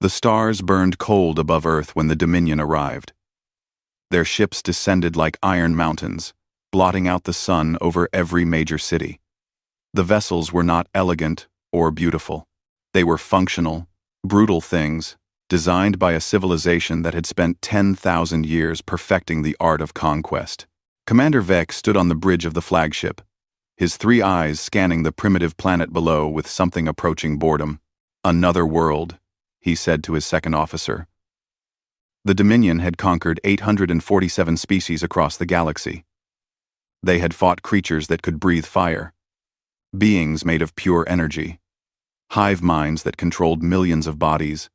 The stars burned cold above Earth when the Dominion arrived. Their ships descended like iron mountains, blotting out the sun over every major city. The vessels were not elegant or beautiful. They were functional, brutal things, designed by a civilization that had spent 10,000 years perfecting the art of conquest. Commander Vec stood on the bridge of the flagship, his 3 eyes scanning the primitive planet below with something approaching boredom. "Another world," he said to his second officer. The Dominion had conquered 847 species across the galaxy. They had fought creatures that could breathe fire, beings made of pure energy, hive minds that controlled millions of bodies,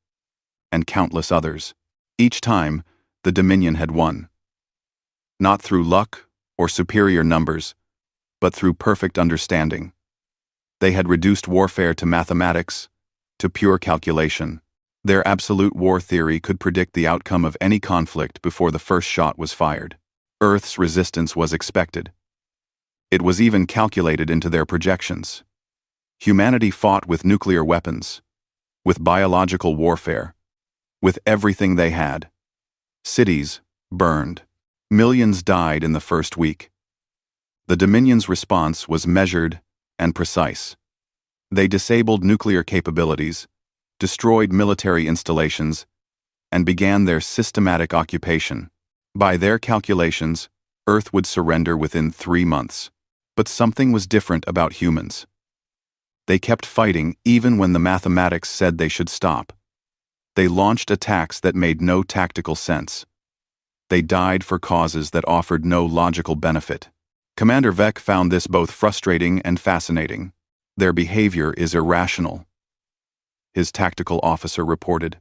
and countless others. Each time, the Dominion had won. Not through luck or superior numbers, but through perfect understanding. They had reduced warfare to mathematics, to pure calculation. Their absolute war theory could predict the outcome of any conflict before the first shot was fired. Earth's resistance was expected. It was even calculated into their projections. Humanity fought with nuclear weapons, with biological warfare, with everything they had. Cities burned. Millions died in the first week. The Dominion's response was measured and precise. They disabled nuclear capabilities, destroyed military installations, and began their systematic occupation. By their calculations, Earth would surrender within 3 months. But something was different about humans. They kept fighting even when the mathematics said they should stop. They launched attacks that made no tactical sense. They died for causes that offered no logical benefit. Commander Vec found this both frustrating and fascinating. "Their behavior is irrational," his tactical officer reported.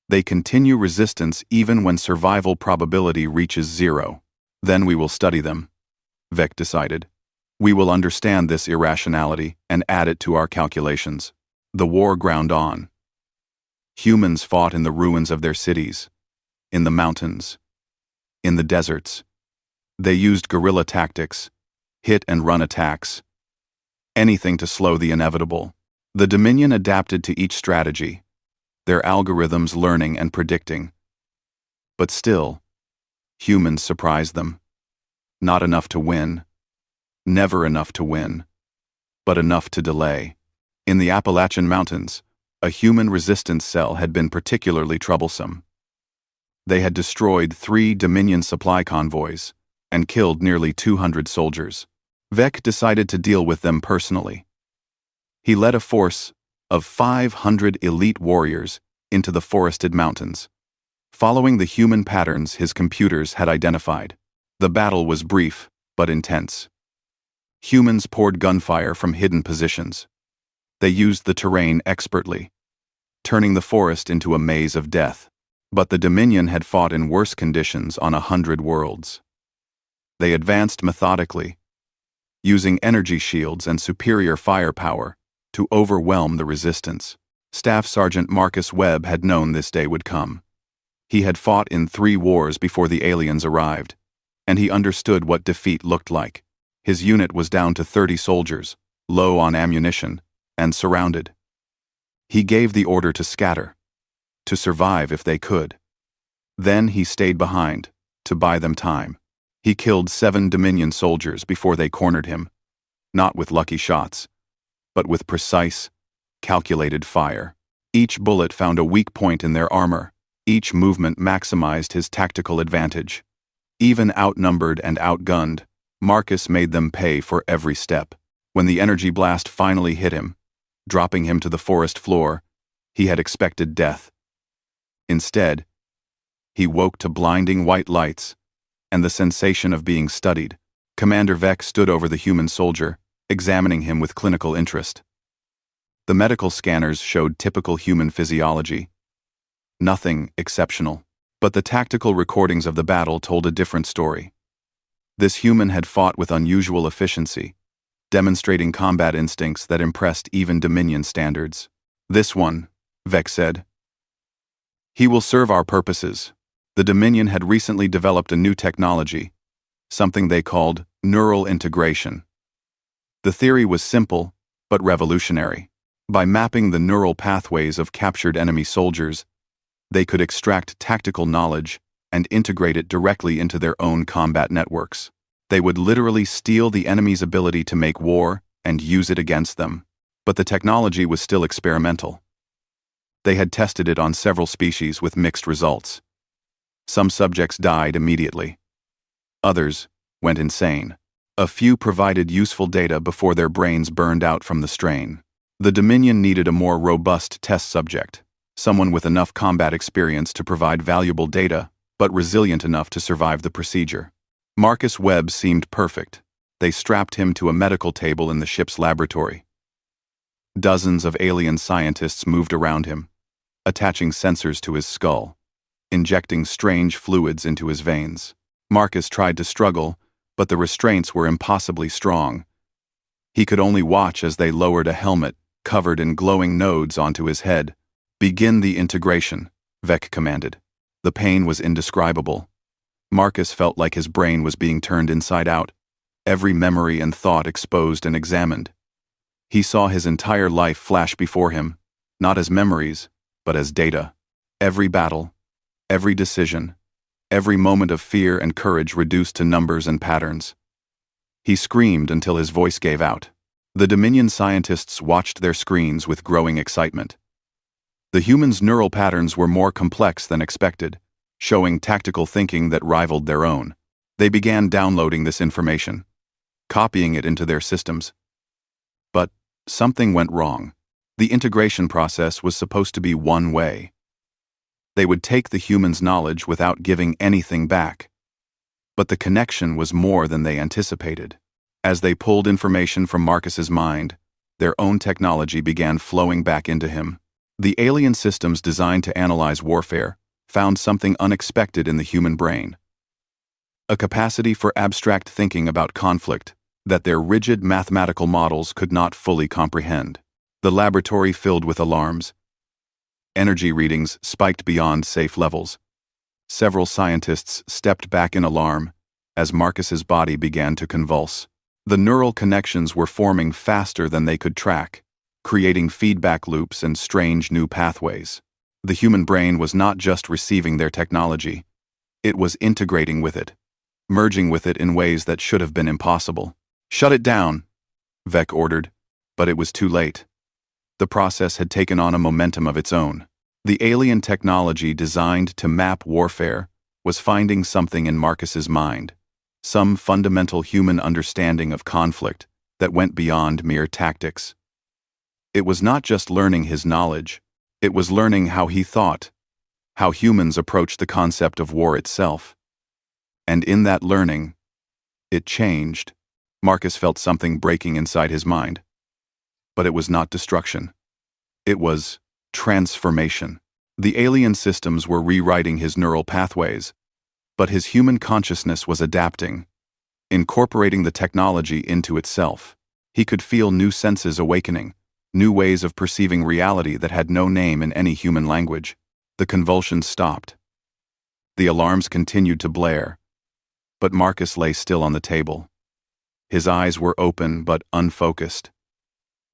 "They continue resistance even when survival probability reaches 0. Then we will study them," Vec decided. "We will understand this irrationality and add it to our calculations." The war ground on. Humans fought in the ruins of their cities, in the mountains, in the deserts. They used guerrilla tactics, hit-and-run attacks, anything to slow the inevitable. The Dominion adapted to each strategy, their algorithms learning and predicting. But still, humans surprised them. Not enough to win, never enough to win, but enough to delay. In the Appalachian Mountains, a human resistance cell had been particularly troublesome. They had destroyed 3 Dominion supply convoys and killed nearly 200 soldiers. Vec decided to deal with them personally. He led a force of 500 elite warriors into the forested mountains, following the human patterns his computers had identified. The battle was brief but intense. Humans poured gunfire from hidden positions. They used the terrain expertly, turning the forest into a maze of death. But the Dominion had fought in worse conditions on 100 worlds. They advanced methodically, using energy shields and superior firepower to overwhelm the resistance. Staff Sergeant Marcus Webb had known this day would come. He had fought in 3 wars before the aliens arrived, and he understood what defeat looked like. His unit was down to 30 soldiers, low on ammunition, and surrounded. He gave the order to scatter, to survive if they could. Then he stayed behind, to buy them time. He killed 7 Dominion soldiers before they cornered him, not with lucky shots, but with precise, calculated fire. Each bullet found a weak point in their armor. Each movement maximized his tactical advantage. Even outnumbered and outgunned, Marcus made them pay for every step. When the energy blast finally hit him, dropping him to the forest floor, he had expected death. Instead, he woke to blinding white lights and the sensation of being studied. Commander Vec stood over the human soldier, examining him with clinical interest. The medical scanners showed typical human physiology. Nothing exceptional. But the tactical recordings of the battle told a different story. This human had fought with unusual efficiency, demonstrating combat instincts that impressed even Dominion standards. "This one," Vec said. "He will serve our purposes." The Dominion had recently developed a new technology, something they called neural integration. The theory was simple, but revolutionary. By mapping the neural pathways of captured enemy soldiers, they could extract tactical knowledge and integrate it directly into their own combat networks. They would literally steal the enemy's ability to make war and use it against them. But the technology was still experimental. They had tested it on several species with mixed results. Some subjects died immediately. Others went insane. A few provided useful data before their brains burned out from the strain. The Dominion needed a more robust test subject, someone with enough combat experience to provide valuable data, but resilient enough to survive the procedure. Marcus Webb seemed perfect. They strapped him to a medical table in the ship's laboratory. Dozens of alien scientists moved around him, attaching sensors to his skull, injecting strange fluids into his veins. Marcus tried to struggle, but the restraints were impossibly strong. He could only watch as they lowered a helmet covered in glowing nodes onto his head. "Begin the integration," Vec commanded. The pain was indescribable. Marcus felt like his brain was being turned inside out, every memory and thought exposed and examined. He saw his entire life flash before him, not as memories, but as data. Every battle, every decision, every moment of fear and courage reduced to numbers and patterns. He screamed until his voice gave out. The Dominion scientists watched their screens with growing excitement. The humans' neural patterns were more complex than expected, showing tactical thinking that rivaled their own. They began downloading this information, copying it into their systems. But something went wrong. The integration process was supposed to be one way. They would take the humans' knowledge without giving anything back. But the connection was more than they anticipated. As they pulled information from Marcus's mind, their own technology began flowing back into him. The alien systems designed to analyze warfare found something unexpected in the human brain. A capacity for abstract thinking about conflict that their rigid mathematical models could not fully comprehend. The laboratory filled with alarms. Energy readings spiked beyond safe levels. Several scientists stepped back in alarm as Marcus's body began to convulse. The neural connections were forming faster than they could track, creating feedback loops and strange new pathways. The human brain was not just receiving their technology, it was integrating with it, merging with it in ways that should have been impossible. "Shut it down," Vec ordered, but it was too late. The process had taken on a momentum of its own. The alien technology designed to map warfare was finding something in Marcus's mind, some fundamental human understanding of conflict that went beyond mere tactics. It was not just learning his knowledge, it was learning how he thought, how humans approached the concept of war itself. And in that learning, it changed. Marcus felt something breaking inside his mind. But it was not destruction. It was transformation. The alien systems were rewriting his neural pathways, but his human consciousness was adapting, incorporating the technology into itself. He could feel new senses awakening, new ways of perceiving reality that had no name in any human language. The convulsions stopped. The alarms continued to blare, but Marcus lay still on the table. His eyes were open but unfocused,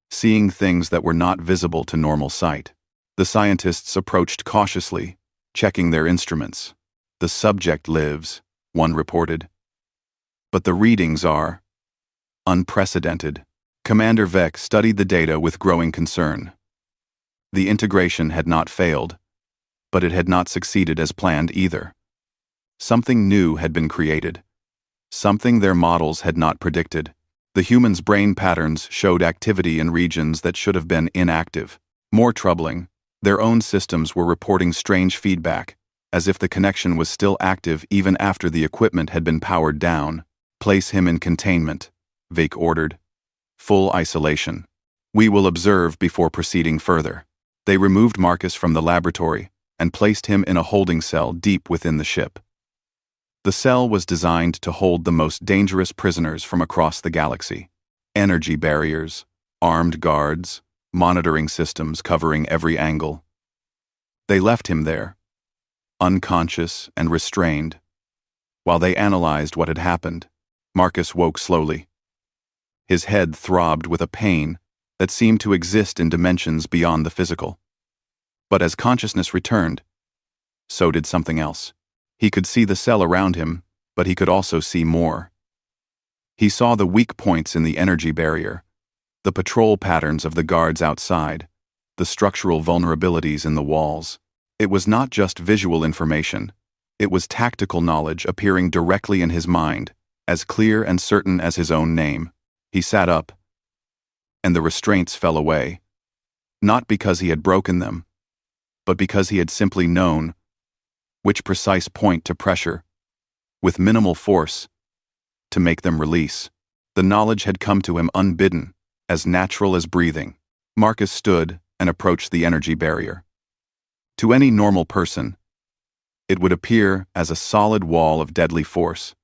seeing things that were not visible to normal sight. The scientists approached cautiously, checking their instruments. "The subject lives," one reported. "But the readings are unprecedented." Commander Vec studied the data with growing concern. The integration had not failed, but it had not succeeded as planned either. Something new had been created, something their models had not predicted. The human's brain patterns showed activity in regions that should have been inactive. More troubling, their own systems were reporting strange feedback, as if the connection was still active even after the equipment had been powered down. "Place him in containment," Vec ordered. "Full isolation. We will observe before proceeding further." They removed Marcus from the laboratory and placed him in a holding cell deep within the ship. The cell was designed to hold the most dangerous prisoners from across the galaxy. Energy barriers, armed guards, monitoring systems covering every angle. They left him there, unconscious and restrained. While they analyzed what had happened, Marcus woke slowly. His head throbbed with a pain that seemed to exist in dimensions beyond the physical. But as consciousness returned, so did something else. He could see the cell around him, but he could also see more. He saw the weak points in the energy barrier, the patrol patterns of the guards outside, the structural vulnerabilities in the walls. It was not just visual information. It was tactical knowledge appearing directly in his mind, as clear and certain as his own name. He sat up, and the restraints fell away, not because he had broken them, but because he had simply known which precise point to pressure, with minimal force, to make them release. The knowledge had come to him unbidden, as natural as breathing. Marcus stood and approached the energy barrier. To any normal person, it would appear as a solid wall of deadly force.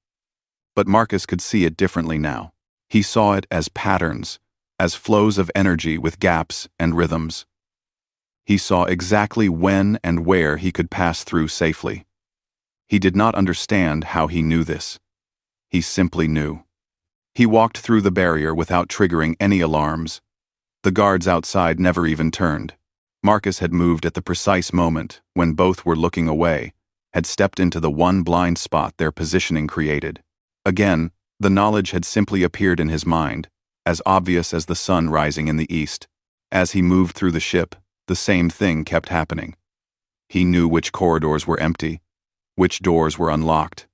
But Marcus could see it differently now. He saw it as patterns, as flows of energy with gaps and rhythms. He saw exactly when and where he could pass through safely. He did not understand how he knew this. He simply knew. He walked through the barrier without triggering any alarms. The guards outside never even turned. Marcus had moved at the precise moment when both were looking away, had stepped into the one blind spot their positioning created. Again, the knowledge had simply appeared in his mind, as obvious as the sun rising in the east. As he moved through the ship, the same thing kept happening. He knew which corridors were empty, which doors were unlocked,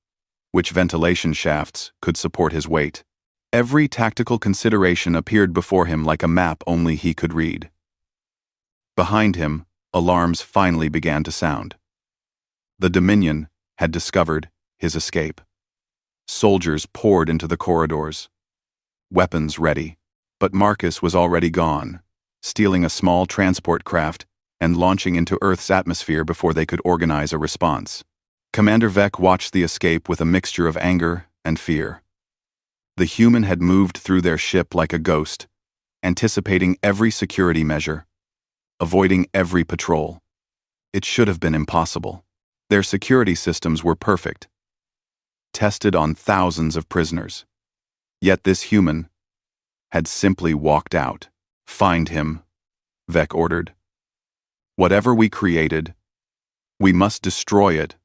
which ventilation shafts could support his weight. Every tactical consideration appeared before him like a map only he could read. Behind him, alarms finally began to sound. The Dominion had discovered his escape. Soldiers poured into the corridors, weapons ready, but Marcus was already gone, stealing a small transport craft and launching into Earth's atmosphere before they could organize a response. Commander Vec watched the escape with a mixture of anger and fear. The human had moved through their ship like a ghost, anticipating every security measure, avoiding every patrol. It should have been impossible. Their security systems were perfect, tested on thousands of prisoners. Yet this human had simply walked out. "Find him," Vec ordered. "Whatever we created, we must destroy it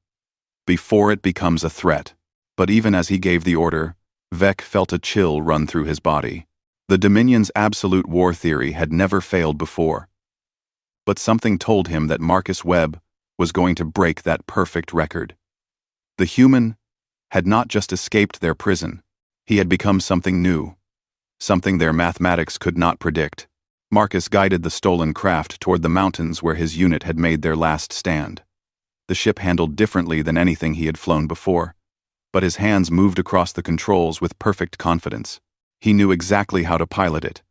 before it becomes a threat." But even as he gave the order, Vec felt a chill run through his body. The Dominion's absolute war theory had never failed before. But something told him that Marcus Webb was going to break that perfect record. The human had not just escaped their prison, he had become something new, something their mathematics could not predict. Marcus guided the stolen craft toward the mountains where his unit had made their last stand. The ship handled differently than anything he had flown before, but his hands moved across the controls with perfect confidence. He knew exactly how to pilot it,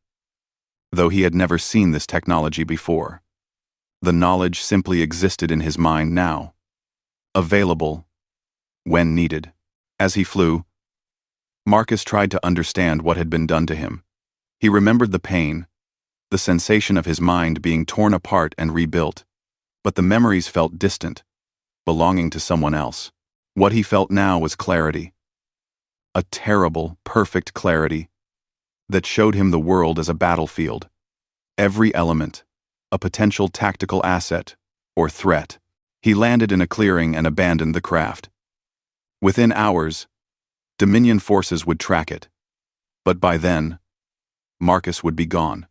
though he had never seen this technology before. The knowledge simply existed in his mind now, available when needed. As he flew, Marcus tried to understand what had been done to him. He remembered the pain, the sensation of his mind being torn apart and rebuilt, but the memories felt distant, belonging to someone else. What he felt now was clarity. A terrible, perfect clarity that showed him the world as a battlefield. Every element, a potential tactical asset or threat. He landed in a clearing and abandoned the craft. Within hours, Dominion forces would track it. But by then, Marcus would be gone.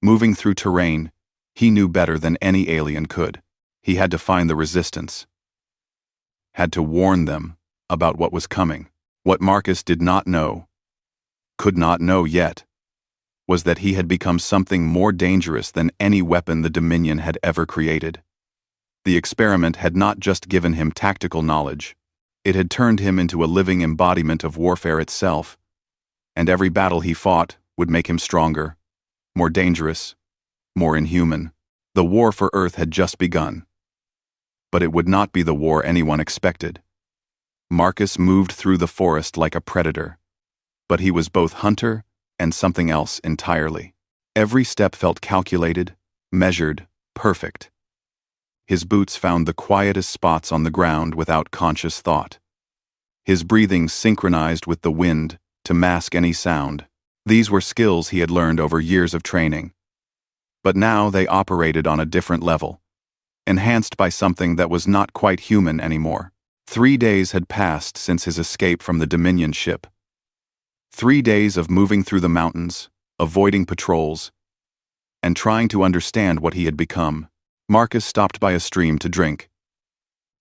Moving through terrain, he knew better than any alien could. He had to find the resistance. Had to warn them about what was coming. What Marcus did not know, could not know yet, was that he had become something more dangerous than any weapon the Dominion had ever created. The experiment had not just given him tactical knowledge, it had turned him into a living embodiment of warfare itself, and every battle he fought would make him stronger, more dangerous, more inhuman. The war for Earth had just begun. But it would not be the war anyone expected. Marcus moved through the forest like a predator, but he was both hunter and something else entirely. Every step felt calculated, measured, perfect. His boots found the quietest spots on the ground without conscious thought. His breathing synchronized with the wind to mask any sound. These were skills he had learned over years of training, But now they operated on a different level, enhanced by something that was not quite human anymore. 3 days had passed since his escape from the Dominion ship. 3 days of moving through the mountains, avoiding patrols, and trying to understand what he had become. Marcus stopped by a stream to drink,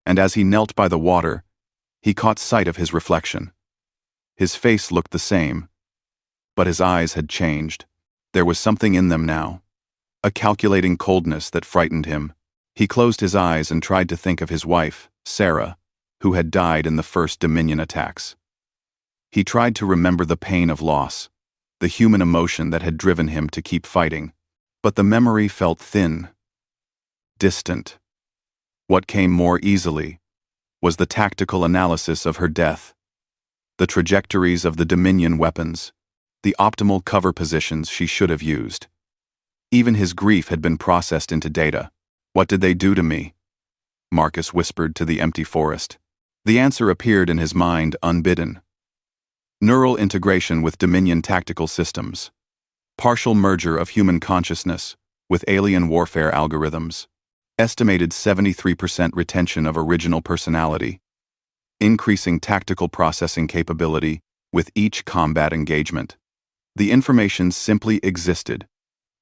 and as he knelt by the water, he caught sight of his reflection. His face looked the same, but his eyes had changed. There was something in them now, a calculating coldness that frightened him. He closed his eyes and tried to think of his wife, Sarah, who had died in the first Dominion attacks. He tried to remember the pain of loss, the human emotion that had driven him to keep fighting, but the memory felt thin, distant. What came more easily was the tactical analysis of her death, the trajectories of the Dominion weapons, the optimal cover positions she should have used. Even his grief had been processed into data. "What did they do to me?" Marcus whispered to the empty forest. The answer appeared in his mind unbidden. Neural integration with Dominion tactical systems. Partial merger of human consciousness with alien warfare algorithms. Estimated 73% retention of original personality. Increasing tactical processing capability with each combat engagement. The information simply existed,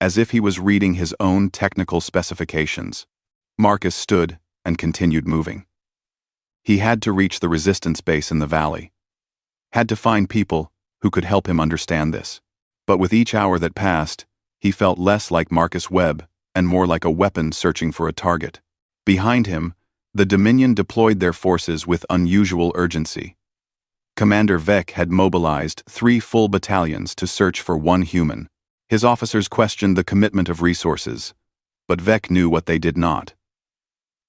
as if he was reading his own technical specifications. Marcus stood and continued moving. He had to reach the resistance base in the valley. Had to find people who could help him understand this. But with each hour that passed, he felt less like Marcus Webb and more like a weapon searching for a target. Behind him, the Dominion deployed their forces with unusual urgency. Commander Vec had mobilized 3 full battalions to search for one human. His officers questioned the commitment of resources, but Vec knew what they did not.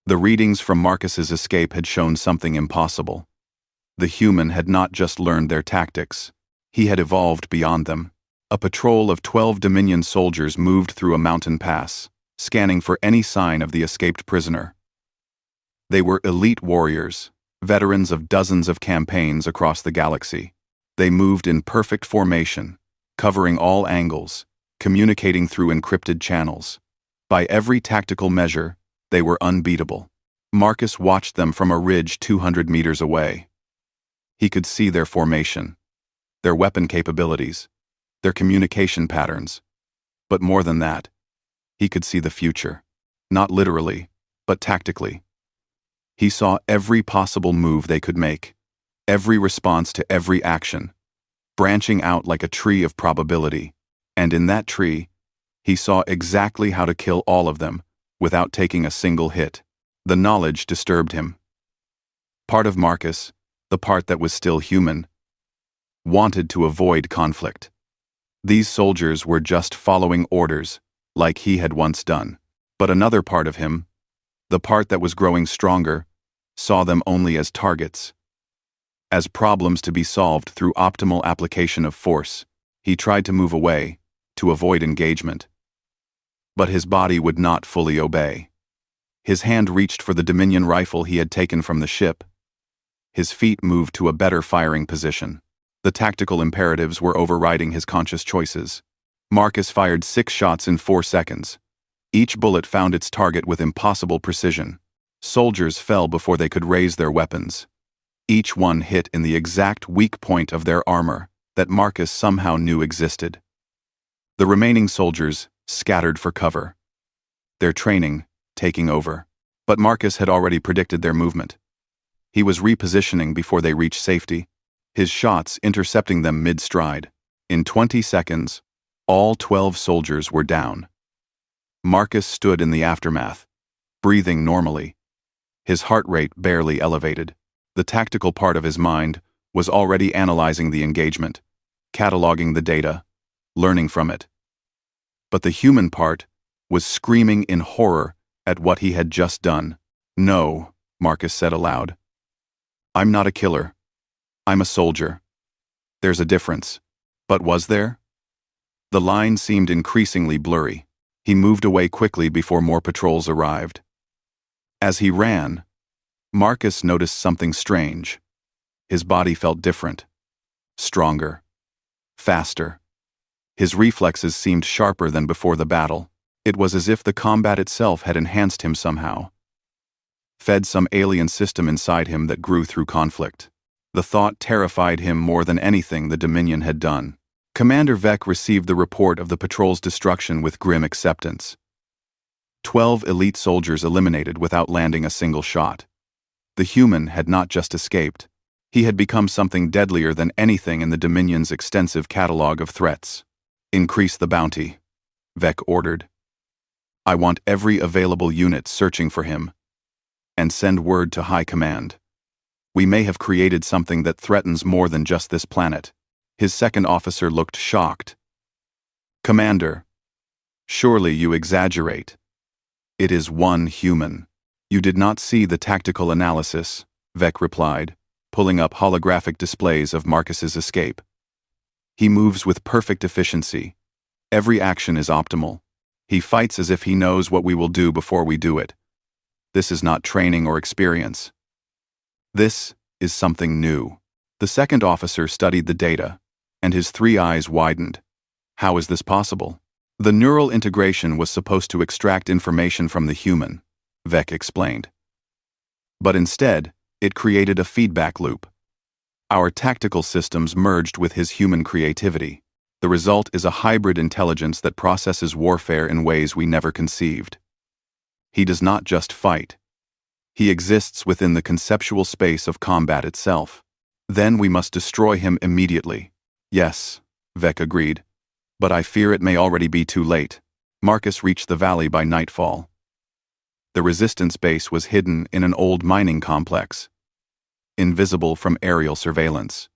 The readings from Marcus's escape had shown something impossible. The human had not just learned their tactics, he had evolved beyond them. A patrol of 12 Dominion soldiers moved through a mountain pass, scanning for any sign of the escaped prisoner. They were elite warriors, veterans of dozens of campaigns across the galaxy. They moved in perfect formation, covering all angles, communicating through encrypted channels. By every tactical measure, they were unbeatable. Marcus watched them from a ridge 200 meters away. He could see their formation, their weapon capabilities, their communication patterns. But more than that, he could see the future. Not literally, but tactically. He saw every possible move they could make, every response to every action, branching out like a tree of probability. And in that tree, he saw exactly how to kill all of them without taking a single hit. The knowledge disturbed him. Part of Marcus, the part that was still human, wanted to avoid conflict. These soldiers were just following orders, like he had once done. But another part of him, the part that was growing stronger, saw them only as targets, as problems to be solved through optimal application of force. He tried to move away, to avoid engagement. But his body would not fully obey. His hand reached for the Dominion rifle he had taken from the ship. His feet moved to a better firing position. The tactical imperatives were overriding his conscious choices. Marcus fired 6 shots in 4 seconds. Each bullet found its target with impossible precision. Soldiers fell before they could raise their weapons. Each one hit in the exact weak point of their armor that Marcus somehow knew existed. The remaining soldiers scattered for cover, their training taking over. But Marcus had already predicted their movement. He was repositioning before they reached safety, his shots intercepting them mid-stride. In 20 seconds, all 12 soldiers were down. Marcus stood in the aftermath, breathing normally, his heart rate barely elevated. The tactical part of his mind was already analyzing the engagement, cataloging the data, learning from it. But the human part was screaming in horror at what he had just done. "No," Marcus said aloud. "I'm not a killer. I'm a soldier. There's a difference." But was there? The line seemed increasingly blurry. He moved away quickly before more patrols arrived. As he ran, Marcus noticed something strange. His body felt different, stronger, faster. His reflexes seemed sharper than before the battle. It was as if the combat itself had enhanced him somehow, fed some alien system inside him that grew through conflict. The thought terrified him more than anything the Dominion had done. Commander Vec received the report of the patrol's destruction with grim acceptance. 12 elite soldiers eliminated without landing a single shot. The human had not just escaped. He had become something deadlier than anything in the Dominion's extensive catalog of threats. Increase the bounty, Vec ordered. I want every available unit searching for him. And send word to High Command. We may have created something that threatens more than just this planet. His second officer looked shocked. Commander, surely you exaggerate. It is one human. You did not see the tactical analysis, Vec replied, pulling up holographic displays of Marcus's escape. He moves with perfect efficiency. Every action is optimal. He fights as if he knows what we will do before we do it. This is not training or experience. This is something new. The second officer studied the data, and his 3 eyes widened. How is this possible? The neural integration was supposed to extract information from the human, Vec explained. But instead, it created a feedback loop. Our tactical systems merged with his human creativity. The result is a hybrid intelligence that processes warfare in ways we never conceived. He does not just fight. He exists within the conceptual space of combat itself. Then we must destroy him immediately. Yes, Vec agreed. But I fear it may already be too late. Marcus reached the valley by nightfall. The resistance base was hidden in an old mining complex, invisible from aerial surveillance.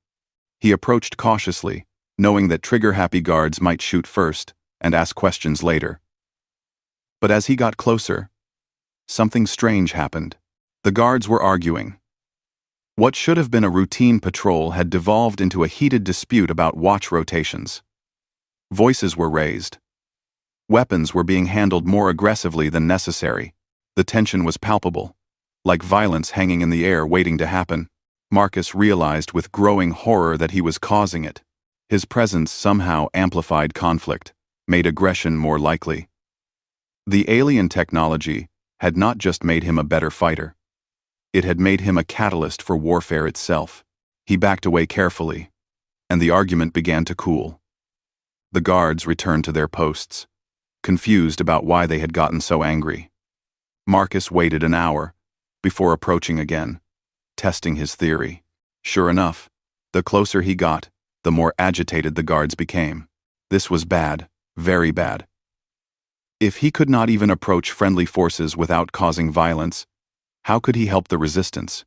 He approached cautiously, knowing that trigger-happy guards might shoot first and ask questions later. But as he got closer, something strange happened. The guards were arguing. What should have been a routine patrol had devolved into a heated dispute about watch rotations. Voices were raised. Weapons were being handled more aggressively than necessary. The tension was palpable, like violence hanging in the air waiting to happen. Marcus realized with growing horror that he was causing it. His presence somehow amplified conflict, made aggression more likely. The alien technology had not just made him a better fighter. It had made him a catalyst for warfare itself. He backed away carefully, and the argument began to cool. The guards returned to their posts, confused about why they had gotten so angry. Marcus waited an hour before approaching again, testing his theory. Sure enough, the closer he got, the more agitated the guards became. This was bad, very bad. If he could not even approach friendly forces without causing violence, how could he help the resistance?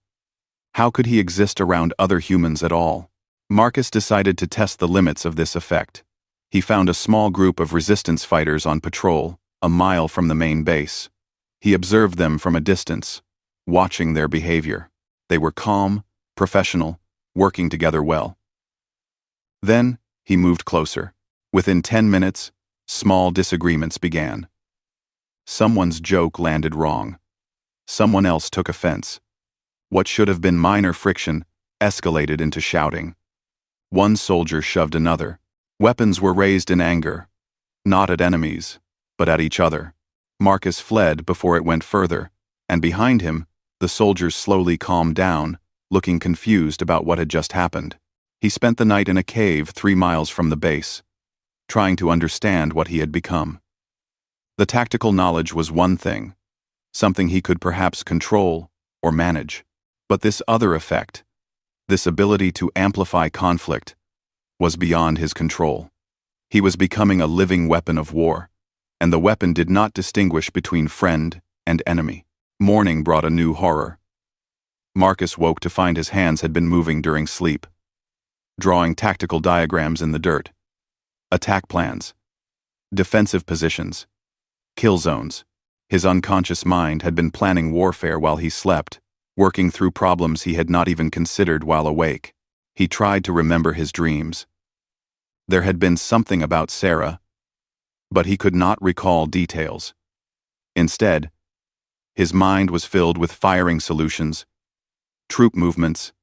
How could he exist around other humans at all? Marcus decided to test the limits of this effect. He found a small group of resistance fighters on patrol, a mile from the main base. He observed them from a distance, watching their behavior. They were calm, professional, working together well. Then, he moved closer. Within 10 minutes, small disagreements began. Someone's joke landed wrong. Someone else took offense. What should have been minor friction escalated into shouting. One soldier shoved another. Weapons were raised in anger, not at enemies, but at each other. Marcus fled before it went further, and behind him, the soldiers slowly calmed down, looking confused about what had just happened. He spent the night in a cave 3 miles from the base, trying to understand what he had become. The tactical knowledge was one thing, something he could perhaps control or manage. But this other effect, this ability to amplify conflict, was beyond his control. He was becoming a living weapon of war, and the weapon did not distinguish between friend and enemy. Morning brought a new horror. Marcus woke to find his hands had been moving during sleep, drawing tactical diagrams in the dirt. Attack plans, defensive positions, kill zones. His unconscious mind had been planning warfare while he slept, working through problems he had not even considered while awake. He tried to remember his dreams. There had been something about Sarah, but he could not recall details. Instead, his mind was filled with firing solutions, troop movements,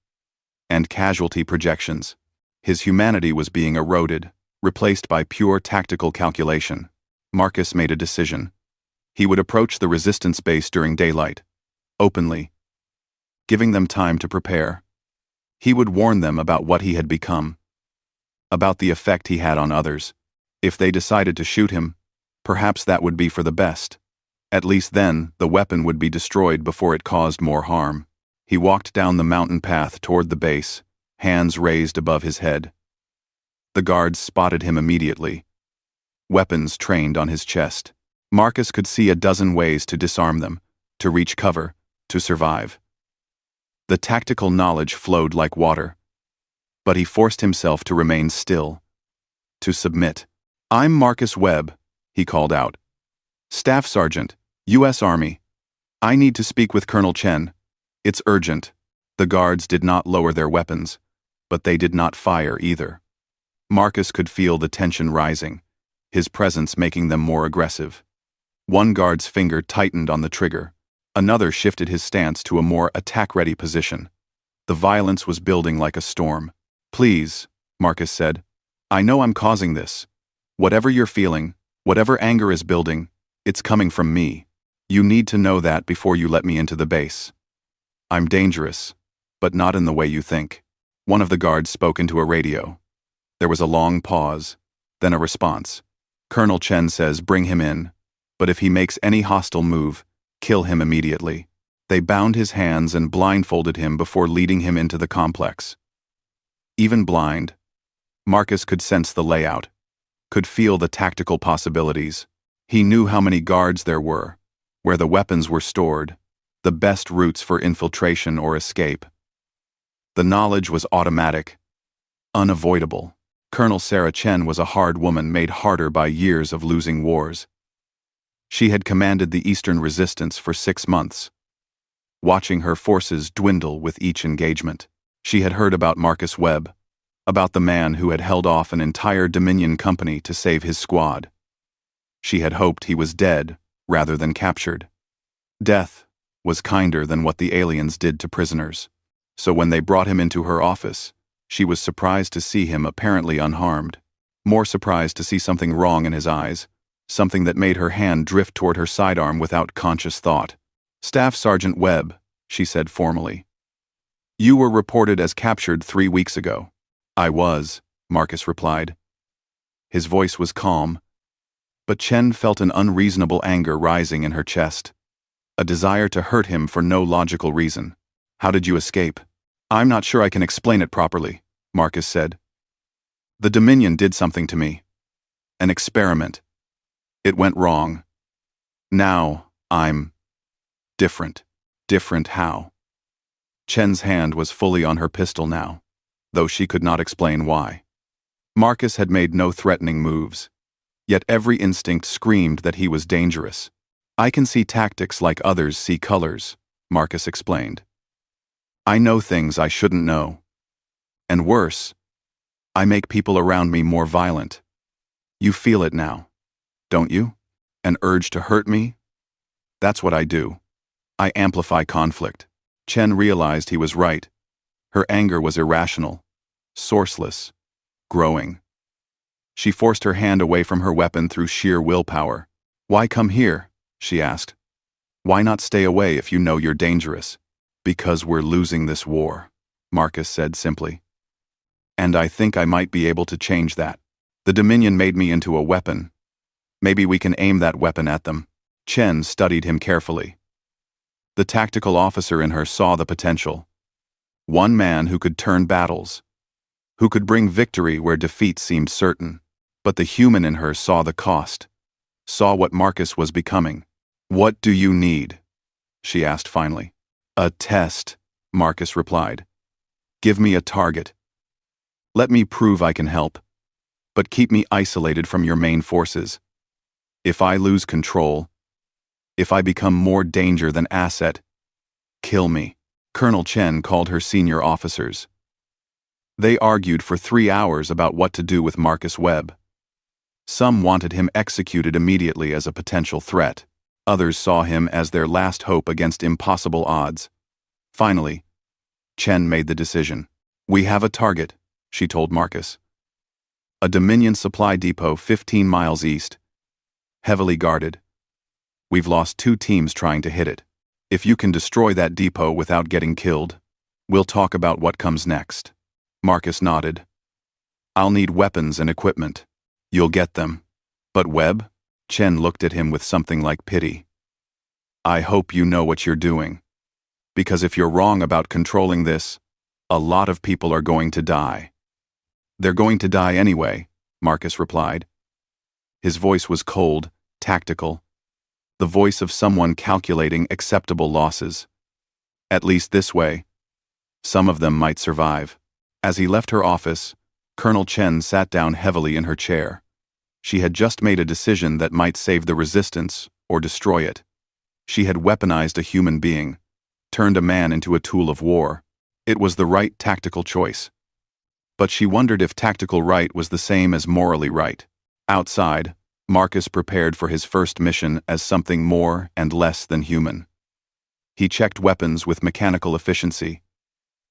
and casualty projections. His humanity was being eroded, replaced by pure tactical calculation. Marcus made a decision. He would approach the resistance base during daylight, openly, giving them time to prepare. He would warn them about what he had become, about the effect he had on others. If they decided to shoot him, perhaps that would be for the best. At least then, the weapon would be destroyed before it caused more harm. He walked down the mountain path toward the base, hands raised above his head. The guards spotted him immediately, weapons trained on his chest. Marcus could see a dozen ways to disarm them, to reach cover, to survive. The tactical knowledge flowed like water. But he forced himself to remain still, to submit. "I'm Marcus Webb," he called out. "Staff Sergeant, U.S. Army. I need to speak with Colonel Chen. It's urgent." The guards did not lower their weapons, but they did not fire either. Marcus could feel the tension rising, his presence making them more aggressive. One guard's finger tightened on the trigger. Another shifted his stance to a more attack-ready position. The violence was building like a storm. "Please," Marcus said. "I know I'm causing this. Whatever you're feeling, whatever anger is building, it's coming from me. You need to know that before you let me into the base. I'm dangerous, but not in the way you think." One of the guards spoke into a radio. There was a long pause, then a response. "Colonel Chen says bring him in, but if he makes any hostile move, kill him immediately." They bound his hands and blindfolded him before leading him into the complex. Even blind, Marcus could sense the layout, could feel the tactical possibilities. He knew how many guards there were, where the weapons were stored, the best routes for infiltration or escape. The knowledge was automatic, unavoidable. Colonel Sarah Chen was a hard woman made harder by years of losing wars. She had commanded the Eastern Resistance for 6 months, watching her forces dwindle with each engagement. She had heard about Marcus Webb, about the man who had held off an entire Dominion company to save his squad. She had hoped he was dead rather than captured. Death was kinder than what the aliens did to prisoners. So when they brought him into her office, she was surprised to see him apparently unharmed, more surprised to see something wrong in his eyes, something that made her hand drift toward her sidearm without conscious thought. "Staff Sergeant Webb," she said formally. "You were reported as captured 3 weeks ago." "I was," Marcus replied. His voice was calm, but Chen felt an unreasonable anger rising in her chest, a desire to hurt him for no logical reason. "How did you escape?" "I'm not sure I can explain it properly," Marcus said. "The Dominion did something to me. An experiment. It went wrong. Now, I'm different." "Different how?" Chen's hand was fully on her pistol now, though she could not explain why. Marcus had made no threatening moves, yet every instinct screamed that he was dangerous. "I can see tactics like others see colors," Marcus explained. "I know things I shouldn't know. And worse, I make people around me more violent. You feel it now, don't you? An urge to hurt me? That's what I do. I amplify conflict." Chen realized he was right. Her anger was irrational, sourceless, growing. She forced her hand away from her weapon through sheer willpower. "Why come here?" she asked. "Why not stay away if you know you're dangerous?" "Because we're losing this war," Marcus said simply. "And I think I might be able to change that. The Dominion made me into a weapon. Maybe we can aim that weapon at them." Chen studied him carefully. The tactical officer in her saw the potential. One man who could turn battles, who could bring victory where defeat seemed certain. But the human in her saw the cost, saw what Marcus was becoming. "What do you need?" she asked finally. "A test," Marcus replied. "Give me a target. Let me prove I can help, but keep me isolated from your main forces. If I lose control, if I become more danger than asset, kill me." Colonel Chen called her senior officers. They argued for 3 hours about what to do with Marcus Webb. Some wanted him executed immediately as a potential threat. Others saw him as their last hope against impossible odds. Finally, Chen made the decision. "We have a target," she told Marcus. "A Dominion supply depot 15 miles east. heavily guarded. We've lost 2 teams trying to hit it. If you can destroy that depot without getting killed, we'll talk about what comes next. Marcus nodded. I'll need weapons and equipment. You'll get them. But Webb? Chen looked at him with something like pity. I hope you know what you're doing. Because if you're wrong about controlling this, a lot of people are going to die. They're going to die anyway, Marcus replied. His voice was cold, tactical. The voice of someone calculating acceptable losses. At least this way, some of them might survive. As he left her office, Colonel Chen sat down heavily in her chair. She had just made a decision that might save the resistance or destroy it. She had weaponized a human being, turned a man into a tool of war. It was the right tactical choice. But she wondered if tactical right was the same as morally right. Outside, Marcus prepared for his first mission as something more and less than human. He checked weapons with mechanical efficiency,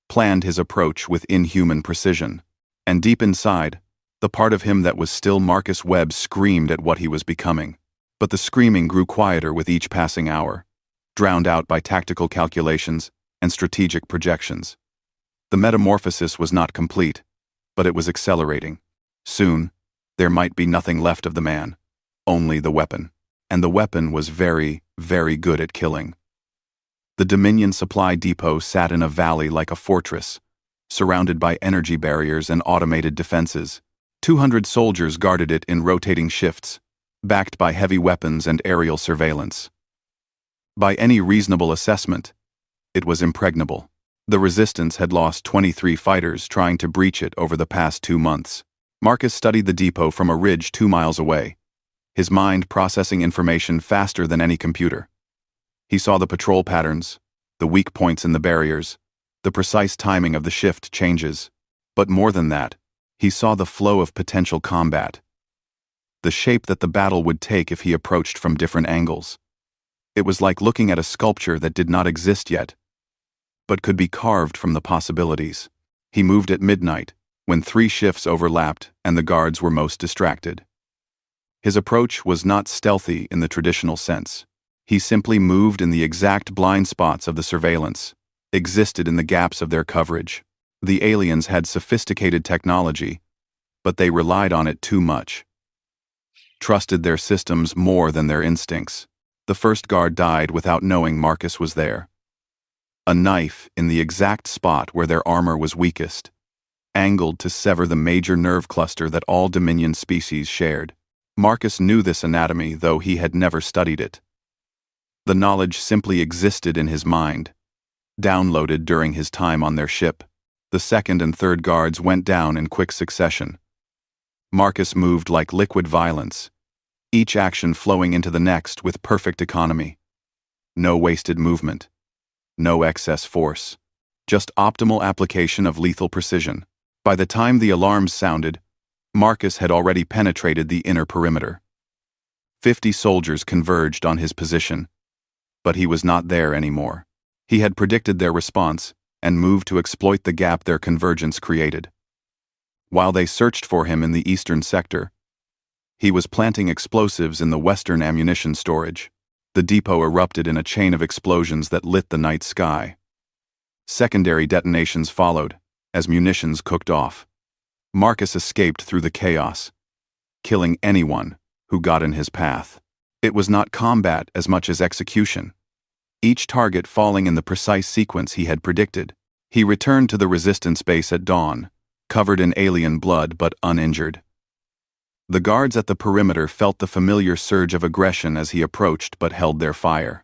planned his approach with inhuman precision, and deep inside, the part of him that was still Marcus Webb screamed at what he was becoming. But the screaming grew quieter with each passing hour, drowned out by tactical calculations and strategic projections. The metamorphosis was not complete, but it was accelerating. Soon, there might be nothing left of the man, only the weapon. And the weapon was very, very good at killing. The Dominion supply depot sat in a valley like a fortress, surrounded by energy barriers and automated defenses. 200 soldiers guarded it in rotating shifts, backed by heavy weapons and aerial surveillance. By any reasonable assessment, it was impregnable. The resistance had lost 23 fighters trying to breach it over the past 2 months. Marcus studied the depot from a ridge 2 miles away, his mind processing information faster than any computer. He saw the patrol patterns, the weak points in the barriers, the precise timing of the shift changes. But more than that, he saw the flow of potential combat, the shape that the battle would take if he approached from different angles. It was like looking at a sculpture that did not exist yet, but could be carved from the possibilities. He moved at midnight, when 3 shifts overlapped and the guards were most distracted. His approach was not stealthy in the traditional sense. He simply moved in the exact blind spots of the surveillance, existed in the gaps of their coverage. The aliens had sophisticated technology, but they relied on it too much. Trusted their systems more than their instincts. The first guard died without knowing Marcus was there. A knife in the exact spot where their armor was weakest, angled to sever the major nerve cluster that all Dominion species shared. Marcus knew this anatomy, though he had never studied it. The knowledge simply existed in his mind, downloaded during his time on their ship. The second and third guards went down in quick succession. Marcus moved like liquid violence, each action flowing into the next with perfect economy. No wasted movement, no excess force, just optimal application of lethal precision. By the time the alarms sounded, Marcus had already penetrated the inner perimeter. 50 soldiers converged on his position, but he was not there anymore. He had predicted their response and moved to exploit the gap their convergence created. While they searched for him in the eastern sector, he was planting explosives in the western ammunition storage. The depot erupted in a chain of explosions that lit the night sky. Secondary detonations followed, as munitions cooked off. Marcus escaped through the chaos, killing anyone who got in his path. It was not combat as much as execution, each target falling in the precise sequence he had predicted. He returned to the resistance base at dawn, covered in alien blood but uninjured. The guards at the perimeter felt the familiar surge of aggression as he approached but held their fire.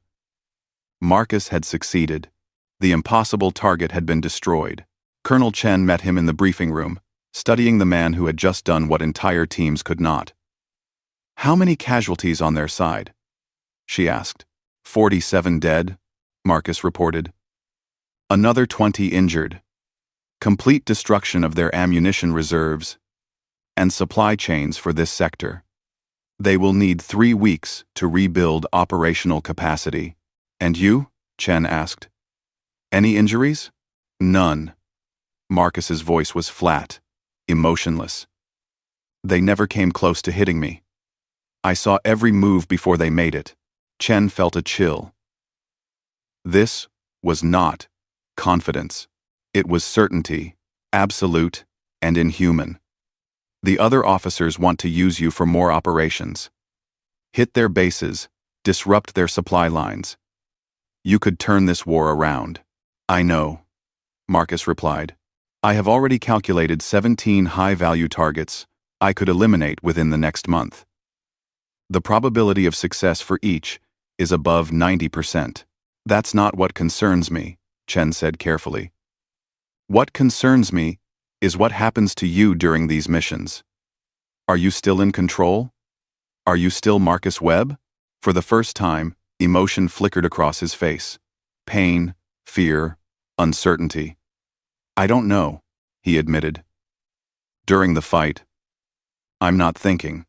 Marcus had succeeded. The impossible target had been destroyed. Colonel Chen met him in the briefing room, studying the man who had just done what entire teams could not. "How many casualties on their side?" she asked. 47 dead, Marcus reported. Another 20 injured. Complete destruction of their ammunition reserves and supply chains for this sector. They will need 3 weeks to rebuild operational capacity. "And you?" Chen asked. "Any injuries?" "None." Marcus's voice was flat, emotionless. "They never came close to hitting me. I saw every move before they made it. Chen felt a chill. This was not confidence. It was certainty, absolute and inhuman. The other officers want to use you for more operations. Hit their bases, disrupt their supply lines. You could turn this war around. I know, Marcus replied. I have already calculated 17 high-value targets I could eliminate within the next month. The probability of success for each is above 90%. That's not what concerns me, Chen said carefully. What concerns me is what happens to you during these missions. Are you still in control? Are you still Marcus Webb? For the first time, emotion flickered across his face. Pain, fear, uncertainty. I don't know, he admitted. During the fight, I'm not thinking.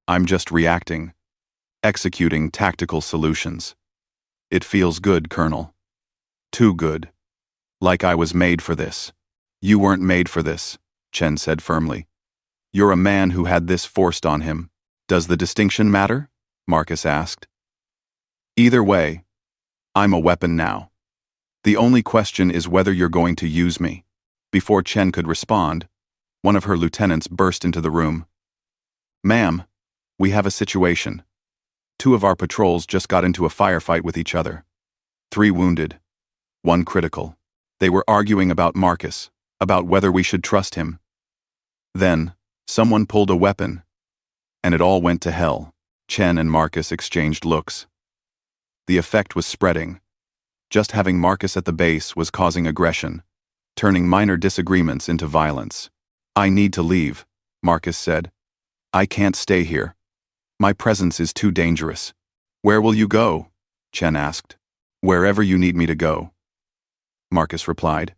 I'm just reacting, executing tactical solutions. It feels good, Colonel. Too good. Like I was made for this. You weren't made for this, Chen said firmly. You're a man who had this forced on him. Does the distinction matter? Marcus asked. Either way, I'm a weapon now. The only question is whether you're going to use me. Before Chen could respond, one of her lieutenants burst into the room. Ma'am, we have a situation. 2 of our patrols just got into a firefight with each other. 3 wounded. 1 critical. They were arguing about Marcus, about whether we should trust him. Then, someone pulled a weapon, and it all went to hell. Chen and Marcus exchanged looks. The effect was spreading. Just having Marcus at the base was causing aggression, turning minor disagreements into violence. I need to leave, Marcus said. I can't stay here. My presence is too dangerous. Where will you go? Chen asked. Wherever you need me to go, Marcus replied.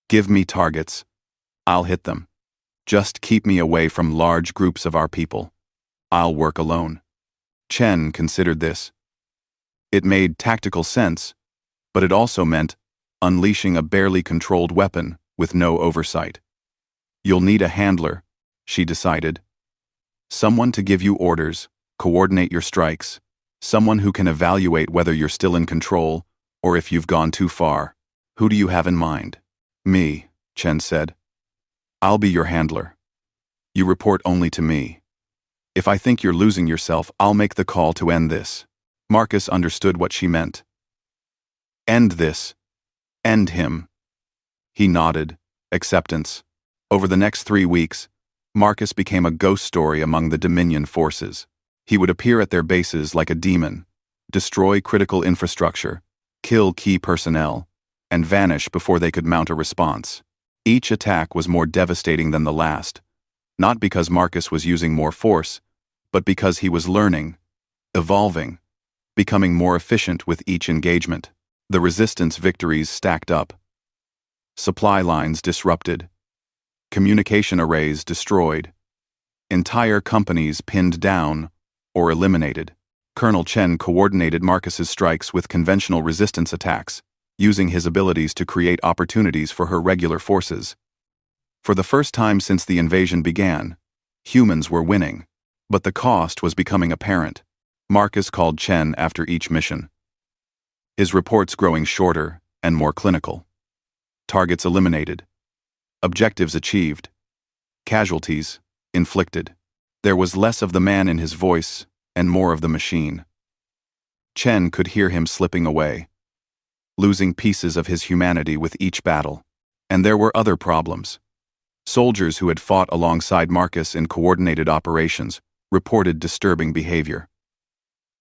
Give me targets. I'll hit them. Just keep me away from large groups of our people. I'll work alone. Chen considered this. It made tactical sense, but it also meant unleashing a barely controlled weapon with no oversight. You'll need a handler, she decided. Someone to give you orders, coordinate your strikes, someone who can evaluate whether you're still in control or if you've gone too far. Who do you have in mind? Me, Chen said. I'll be your handler. You report only to me. If I think you're losing yourself, I'll make the call to end this. Marcus understood what she meant. End this. End him. He nodded. Acceptance. Over the next 3 weeks, Marcus became a ghost story among the Dominion forces. He would appear at their bases like a demon, destroy critical infrastructure, kill key personnel, and vanish before they could mount a response. Each attack was more devastating than the last, not because Marcus was using more force, but because he was learning, evolving, becoming more efficient with each engagement. The resistance victories stacked up. Supply lines disrupted. Communication arrays destroyed. Entire companies pinned down or eliminated. Colonel Chen coordinated Marcus's strikes with conventional resistance attacks, using his abilities to create opportunities for her regular forces. For the first time since the invasion began, humans were winning, but the cost was becoming apparent. Marcus called Chen after each mission, his reports growing shorter and more clinical. Targets eliminated. Objectives achieved. Casualties inflicted. There was less of the man in his voice and more of the machine. Chen could hear him slipping away, losing pieces of his humanity with each battle. And there were other problems. Soldiers who had fought alongside Marcus in coordinated operations reported disturbing behavior.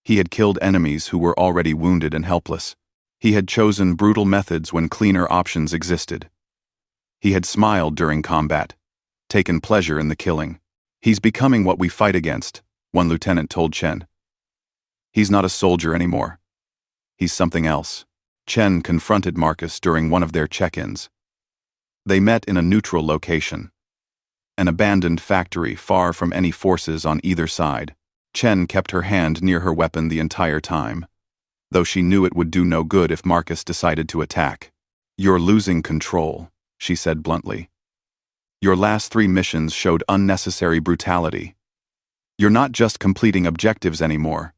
He had killed enemies who were already wounded and helpless. He had chosen brutal methods when cleaner options existed. He had smiled during combat, taken pleasure in the killing. He's becoming what we fight against, one lieutenant told Chen. He's not a soldier anymore. He's something else. Chen confronted Marcus during one of their check-ins. They met in a neutral location, an abandoned factory far from any forces on either side. Chen kept her hand near her weapon the entire time, though she knew it would do no good if Marcus decided to attack. You're losing control, she said bluntly. Your last 3 missions showed unnecessary brutality. You're not just completing objectives anymore.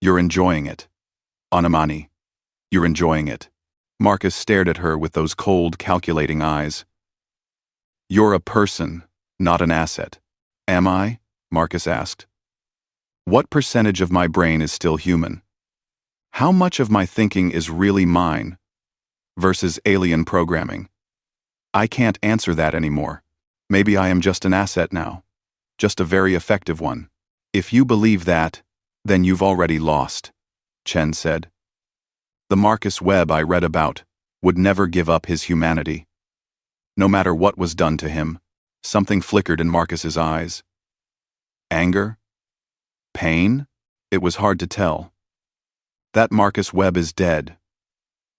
You're enjoying it. Anamani. You're enjoying it. Marcus stared at her with those cold, calculating eyes. You're a person, not an asset. Am I? Marcus asked. What percentage of my brain is still human? How much of my thinking is really mine versus alien programming? I can't answer that anymore. Maybe I am just an asset now. Just a very effective one. If you believe that, then you've already lost, Chen said. The Marcus Webb I read about would never give up his humanity. No matter what was done to him, something flickered in Marcus's eyes. Anger? Pain? It was hard to tell. That Marcus Webb is dead.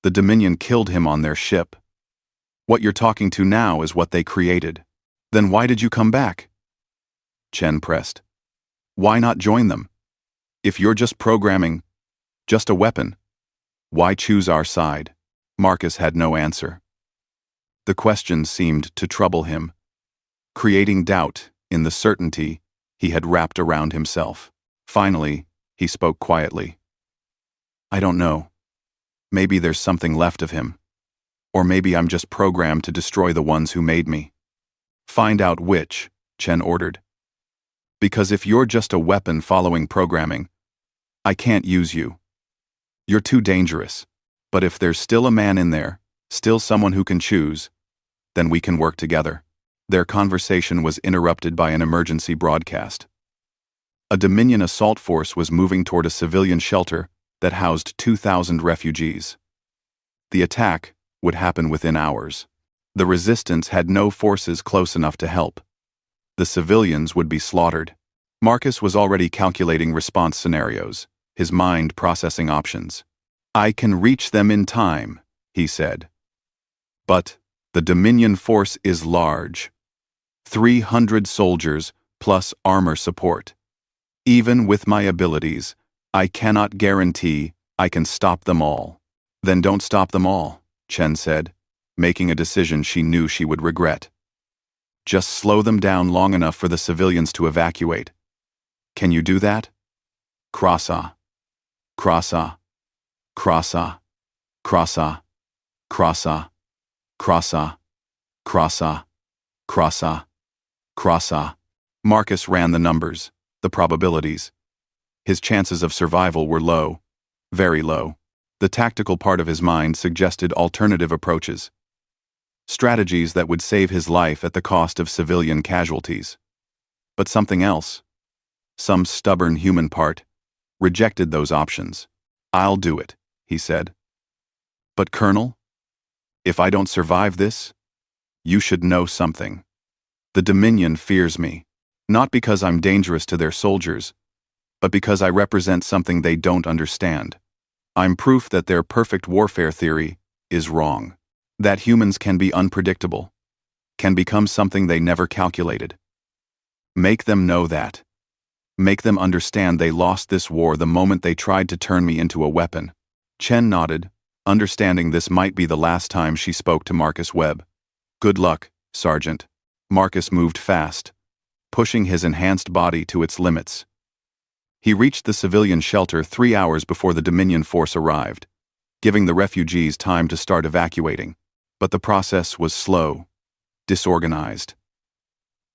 The Dominion killed him on their ship. What you're talking to now is what they created. Then why did you come back? Chen pressed. Why not join them? If you're just programming, just a weapon, why choose our side? Marcus had no answer. The question seemed to trouble him, creating doubt in the certainty he had wrapped around himself. Finally, he spoke quietly. I don't know. Maybe there's something left of him. Or maybe I'm just programmed to destroy the ones who made me. Find out which, Chen ordered. Because if you're just a weapon following programming, I can't use you. You're too dangerous. But if there's still a man in there, still someone who can choose, then we can work together. Their conversation was interrupted by an emergency broadcast. A Dominion assault force was moving toward a civilian shelter that housed 2,000 refugees. The attack would happen within hours. The resistance had no forces close enough to help. The civilians would be slaughtered. Marcus was already calculating response scenarios, his mind processing options. I can reach them in time, he said. But the Dominion force is large. 300 soldiers plus armor support. Even with my abilities, I cannot guarantee I can stop them all. Then don't stop them all, Chen said, making a decision she knew she would regret. Just slow them down long enough for the civilians to evacuate. Can you do that? Crossa. Crossa. Crossa. Crossa. Crossa. Crossa. Crossa. Crossa. Crossa. Marcus ran the numbers, the probabilities. His chances of survival were low, very low. The tactical part of his mind suggested alternative approaches. Strategies that would save his life at the cost of civilian casualties. But something else, some stubborn human part, rejected those options. I'll do it, he said. But Colonel, if I don't survive this, you should know something. The Dominion fears me, not because I'm dangerous to their soldiers, but because I represent something they don't understand. I'm proof that their perfect warfare theory is wrong. That humans can be unpredictable, can become something they never calculated. Make them know that. Make them understand they lost this war the moment they tried to turn me into a weapon. Chen nodded, understanding this might be the last time she spoke to Marcus Webb. Good luck, Sergeant. Marcus moved fast, pushing his enhanced body to its limits. He reached the civilian shelter 3 hours before the Dominion force arrived, giving the refugees time to start evacuating. But the process was slow, disorganized.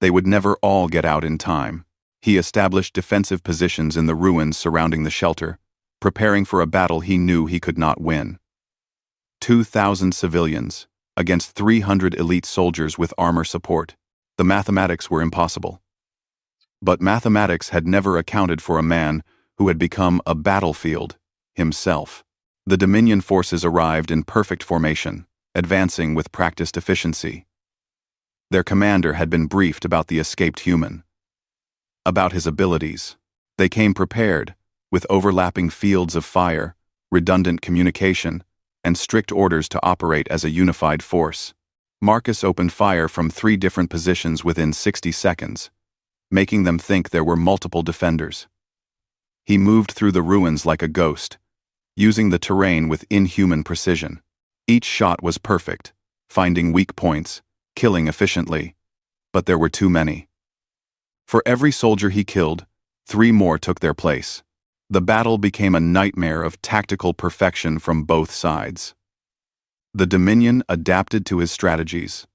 They would never all get out in time. He established defensive positions in the ruins surrounding the shelter, preparing for a battle he knew he could not win. 2,000 civilians against 300 elite soldiers with armor support. The mathematics were impossible. But mathematics had never accounted for a man who had become a battlefield himself. The Dominion forces arrived in perfect formation, advancing with practiced efficiency. Their commander had been briefed about the escaped human, about his abilities. They came prepared, with overlapping fields of fire, redundant communication, and strict orders to operate as a unified force. Marcus opened fire from 3 different positions within 60 seconds, making them think there were multiple defenders. He moved through the ruins like a ghost, using the terrain with inhuman precision. Each shot was perfect, finding weak points, killing efficiently, but there were too many. For every soldier he killed, 3 more took their place. The battle became a nightmare of tactical perfection from both sides. The Dominion adapted to his strategies,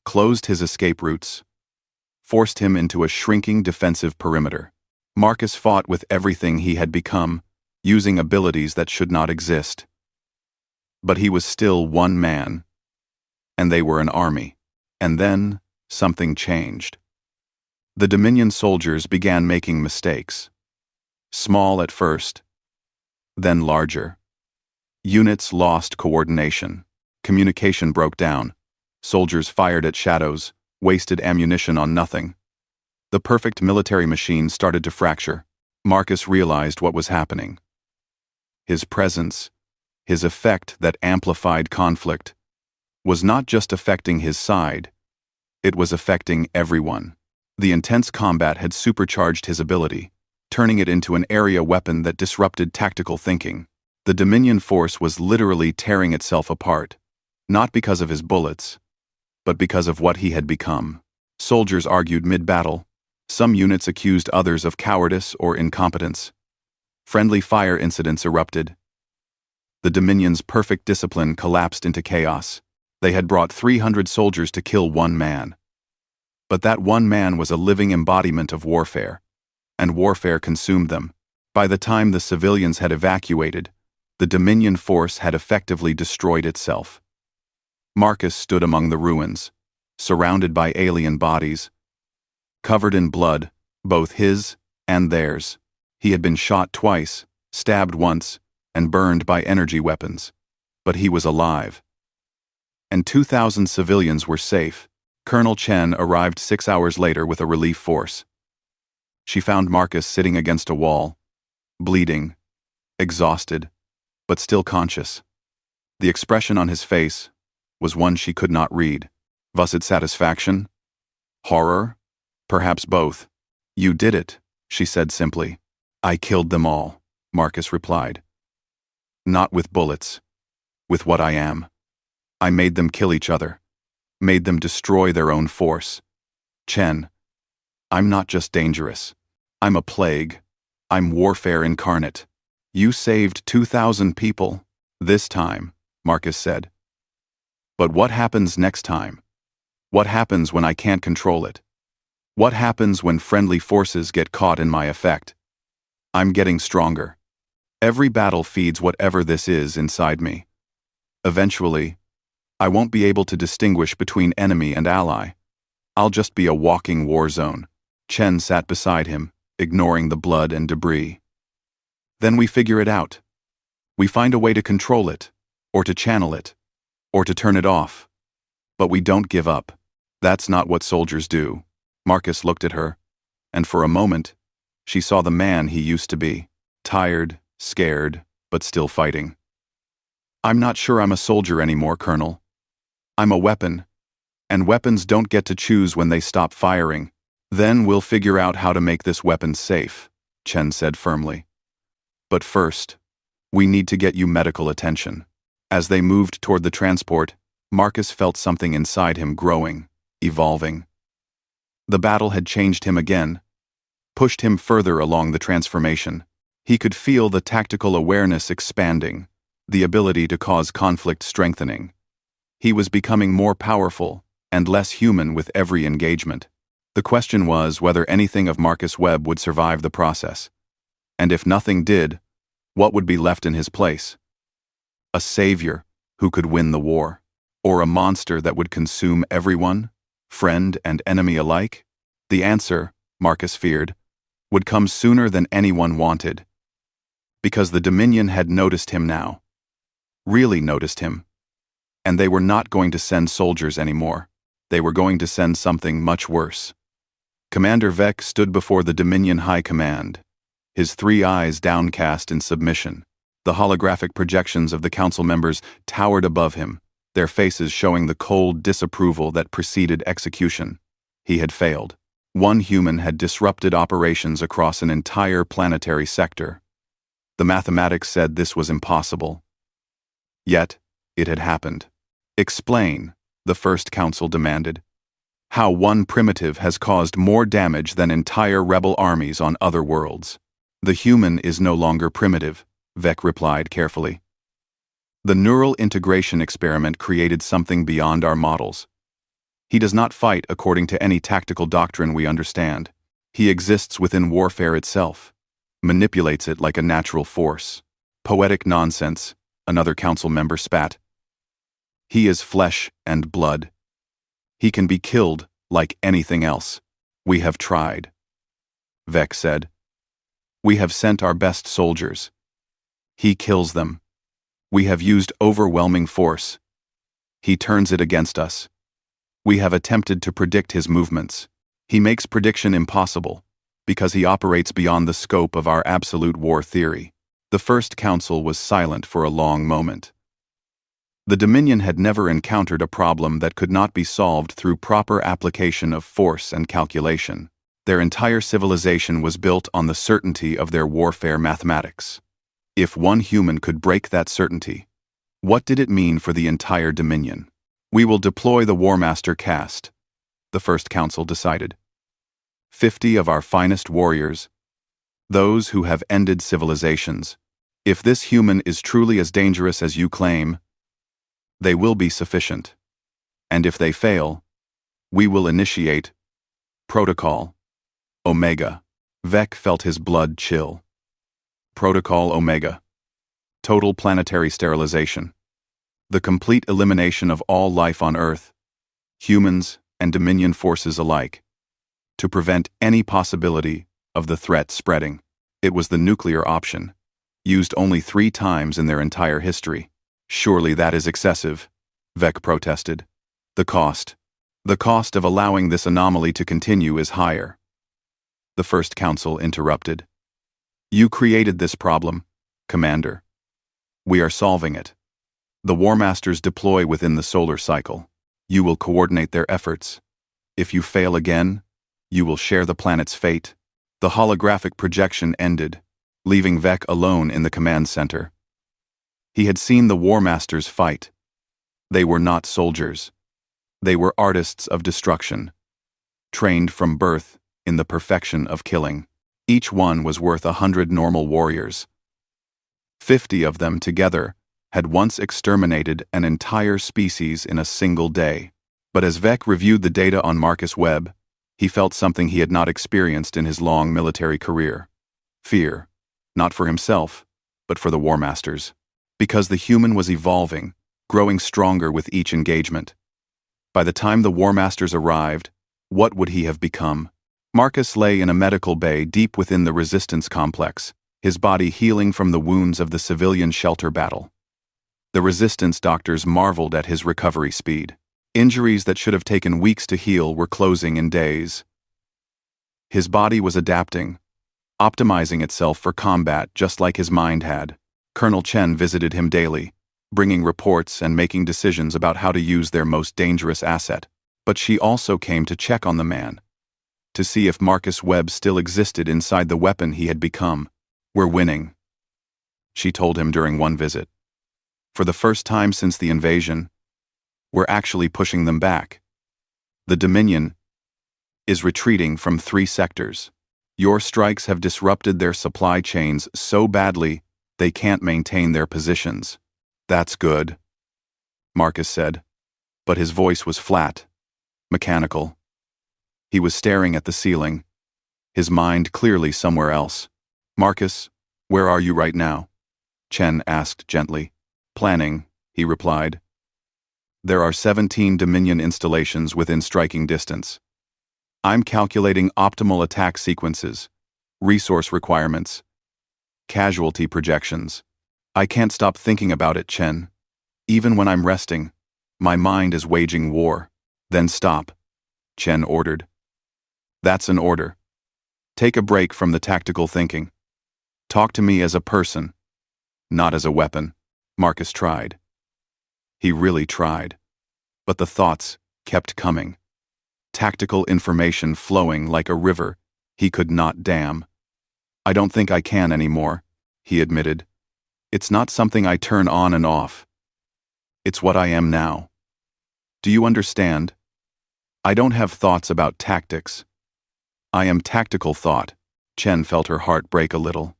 closed his escape routes, forced him into a shrinking defensive perimeter. Marcus fought with everything he had become, using abilities that should not exist. But he was still one man, and they were an army. And then, something changed. The Dominion soldiers began making mistakes. Small at first, then larger. Units lost coordination. Communication broke down. Soldiers fired at shadows, wasted ammunition on nothing. The perfect military machine started to fracture. Marcus realized what was happening. His presence, his effect that amplified conflict, was not just affecting his side, it was affecting everyone. The intense combat had supercharged his ability, turning it into an area weapon that disrupted tactical thinking. The Dominion force was literally tearing itself apart, not because of his bullets, but because of what he had become. Soldiers argued mid-battle. Some units accused others of cowardice or incompetence. Friendly fire incidents erupted. The Dominion's perfect discipline collapsed into chaos. They had brought 300 soldiers to kill one man. But that one man was a living embodiment of warfare, and warfare consumed them. By the time the civilians had evacuated, the Dominion force had effectively destroyed itself. Marcus stood among the ruins, surrounded by alien bodies, covered in blood, both his and theirs. He had been shot twice, stabbed once, and burned by energy weapons. But he was alive. And 2,000 civilians were safe. Colonel Chen arrived 6 hours later with a relief force. She found Marcus sitting against a wall, bleeding, exhausted, but still conscious. The expression on his face was one she could not read. Was it satisfaction? Horror? Perhaps both. You did it, she said simply. I killed them all, Marcus replied. Not with bullets. With what I am. I made them kill each other. Made them destroy their own force. Chen, I'm not just dangerous. I'm a plague. I'm warfare incarnate. You saved 2,000 people. This time, Marcus said. But what happens next time? What happens when I can't control it? What happens when friendly forces get caught in my effect? I'm getting stronger. Every battle feeds whatever this is inside me. Eventually, I won't be able to distinguish between enemy and ally. I'll just be a walking war zone. Chen sat beside him, ignoring the blood and debris. Then we figure it out. We find a way to control it, or to channel it, or to turn it off. But we don't give up. That's not what soldiers do. Marcus looked at her, and for a moment, she saw the man he used to be, tired, scared, but still fighting. I'm not sure I'm a soldier anymore, Colonel. I'm a weapon, and weapons don't get to choose when they stop firing. Then we'll figure out how to make this weapon safe, Chen said firmly. But first, we need to get you medical attention. As they moved toward the transport, Marcus felt something inside him growing, evolving. The battle had changed him again, pushed him further along the transformation. He could feel the tactical awareness expanding, the ability to cause conflict strengthening. He was becoming more powerful and less human with every engagement. The question was whether anything of Marcus Webb would survive the process. And if nothing did, what would be left in his place? A savior who could win the war? Or a monster that would consume everyone, friend and enemy alike? The answer, Marcus feared, would come sooner than anyone wanted. Because the Dominion had noticed him now. Really noticed him. And they were not going to send soldiers anymore. They were going to send something much worse. Commander Vec stood before the Dominion High Command, his 3 eyes downcast in submission. The holographic projections of the council members towered above him, their faces showing the cold disapproval that preceded execution. He had failed. One human had disrupted operations across an entire planetary sector. The mathematics said this was impossible. Yet, it had happened. Explain, the First Council demanded. how one primitive has caused more damage than entire rebel armies on other worlds. The human is no longer primitive, Vec replied carefully. The neural integration experiment created something beyond our models. He does not fight according to any tactical doctrine we understand. He exists within warfare itself, manipulates it like a natural force. Poetic nonsense, another council member spat. He is flesh and blood. He can be killed like anything else. We have tried. Vec said. We have sent our best soldiers. He kills them. We have used overwhelming force. He turns it against us. We have attempted to predict his movements. He makes prediction impossible, because he operates beyond the scope of our absolute war theory. The first council was silent for a long moment. The Dominion had never encountered a problem that could not be solved through proper application of force and calculation. Their entire civilization was built on the certainty of their warfare mathematics. If one human could break that certainty, what did it mean for the entire Dominion? We will deploy the War Master caste, the first council decided. 50 of our finest warriors, those who have ended civilizations. If this human is truly as dangerous as you claim, they will be sufficient. And if they fail, we will initiate Protocol Omega. Vec felt his blood chill. Protocol Omega. Total planetary sterilization. The complete elimination of all life on Earth, humans and Dominion forces alike, to prevent any possibility of the threat spreading. It was the nuclear option, used only 3 times in their entire history. Surely that is excessive, Vec protested. The cost of allowing this anomaly to continue is higher. The first council interrupted. You created this problem, Commander. We are solving it. The War Masters deploy within the solar cycle. You will coordinate their efforts. If you fail again, you will share the planet's fate. The holographic projection ended, leaving Vec alone in the command center. He had seen the War Masters fight. They were not soldiers. They were artists of destruction, trained from birth in the perfection of killing. Each one was worth 100 normal warriors. 50 of them together had once exterminated an entire species in a single day. But as Vec reviewed the data on Marcus Webb, he felt something he had not experienced in his long military career. Fear, not for himself, but for the War Masters. Because the human was evolving, growing stronger with each engagement. By the time the War Masters arrived, what would he have become? Marcus lay in a medical bay deep within the resistance complex, his body healing from the wounds of the civilian shelter battle. The resistance doctors marveled at his recovery speed. Injuries that should have taken weeks to heal were closing in days. His body was adapting, optimizing itself for combat just like his mind had. Colonel Chen visited him daily, bringing reports and making decisions about how to use their most dangerous asset. But she also came to check on the man, to see if Marcus Webb still existed inside the weapon he had become. We're winning, she told him during one visit. For the first time since the invasion, we're actually pushing them back. The Dominion is retreating from 3 sectors. Your strikes have disrupted their supply chains so badly they can't maintain their positions. That's good, Marcus said, but his voice was flat, mechanical. He was staring at the ceiling, his mind clearly somewhere else. Marcus, where are you right now? Chen asked gently. Planning, he replied. There are 17 Dominion installations within striking distance. I'm calculating optimal attack sequences, resource requirements, casualty projections. I can't stop thinking about it, Chen. Even when I'm resting, my mind is waging war. Then stop, Chen ordered. That's an order. Take a break from the tactical thinking. Talk to me as a person, not as a weapon. Marcus tried. He really tried. But the thoughts kept coming. Tactical information flowing like a river he could not dam. I don't think I can anymore, he admitted. It's not something I turn on and off. It's what I am now. Do you understand? I don't have thoughts about tactics. I am tactical thought. Chen felt her heart break a little.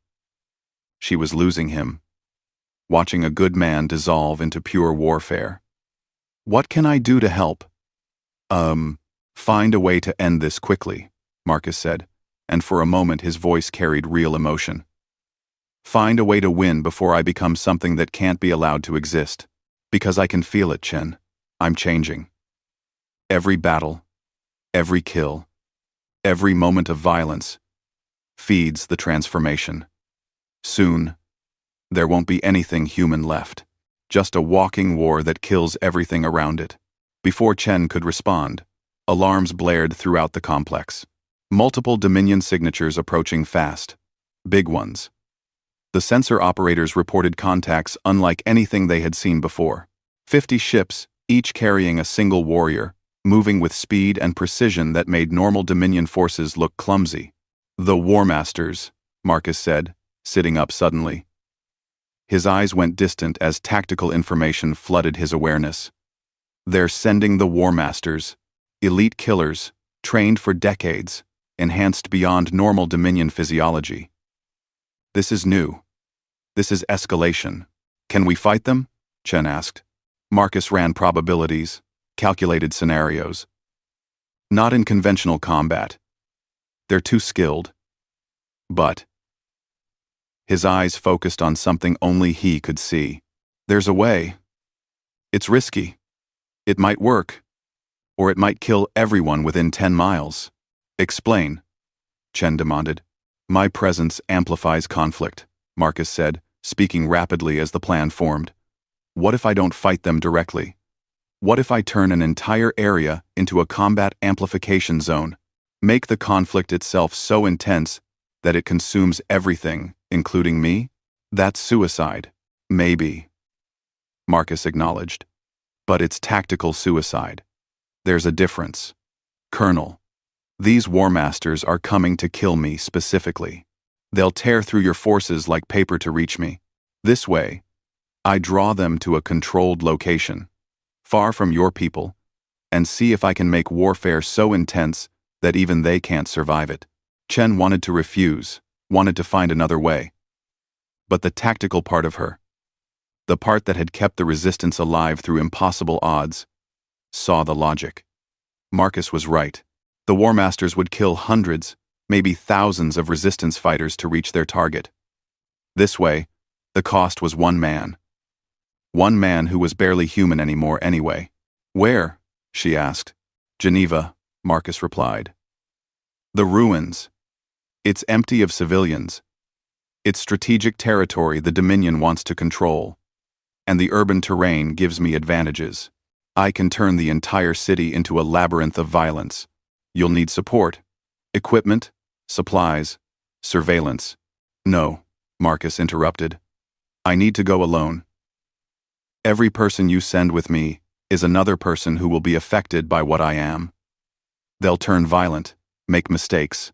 She was losing him, watching a good man dissolve into pure warfare. What can I do to help? Find a way to end this quickly, Marcus said, and for a moment his voice carried real emotion. Find a way to win before I become something that can't be allowed to exist. Because I can feel it, Chen. I'm changing. Every battle, every kill, every moment of violence feeds the transformation. Soon, there won't be anything human left. Just a walking war that kills everything around it. Before Chen could respond, alarms blared throughout the complex. Multiple Dominion signatures approaching fast. Big ones. The sensor operators reported contacts unlike anything they had seen before. 50 ships, each carrying a single warrior, moving with speed and precision that made normal Dominion forces look clumsy. The War Masters, Marcus said, sitting up suddenly. His eyes went distant as tactical information flooded his awareness. They're sending the War Masters, elite killers, trained for decades, enhanced beyond normal Dominion physiology. This is new. This is escalation. Can we fight them? Chen asked. Marcus ran probabilities, calculated scenarios. Not in conventional combat. They're too skilled. But his eyes focused on something only he could see. There's a way. It's risky. It might work. Or it might kill everyone within 10 miles. Explain, Chen demanded. My presence amplifies conflict, Marcus said, speaking rapidly as the plan formed. What if I don't fight them directly? What if I turn an entire area into a combat amplification zone? Make the conflict itself so intense that it consumes everything, including me? That's suicide. Maybe, Marcus acknowledged. But it's tactical suicide. There's a difference. Colonel, these War Masters are coming to kill me specifically. They'll tear through your forces like paper to reach me. This way, I draw them to a controlled location, far from your people, and see if I can make warfare so intense that even they can't survive it. Chen wanted to refuse, wanted to find another way. But the tactical part of her, the part that had kept the resistance alive through impossible odds, saw the logic. Marcus was right. The War Masters would kill hundreds, maybe thousands of resistance fighters to reach their target. This way, the cost was one man. One man who was barely human anymore anyway. Where? She asked. Geneva, Marcus replied. The ruins. It's empty of civilians. It's strategic territory the Dominion wants to control. And the urban terrain gives me advantages. I can turn the entire city into a labyrinth of violence. You'll need support. Equipment, supplies, surveillance. No, Marcus interrupted. I need to go alone. Every person you send with me is another person who will be affected by what I am. They'll turn violent, make mistakes,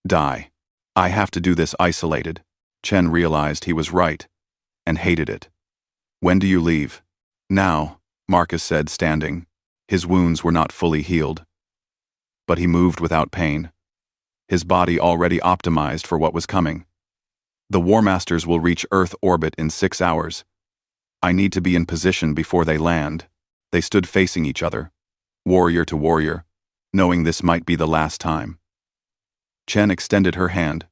die. I have to do this isolated. Chen realized he was right, and hated it. When do you leave? Now, Marcus said, standing. His wounds were not fully healed. But he moved without pain. His body already optimized for what was coming. The War Masters will reach Earth orbit in 6 hours. I need to be in position before they land. They stood facing each other, warrior to warrior, knowing this might be the last time. Chen extended her hand,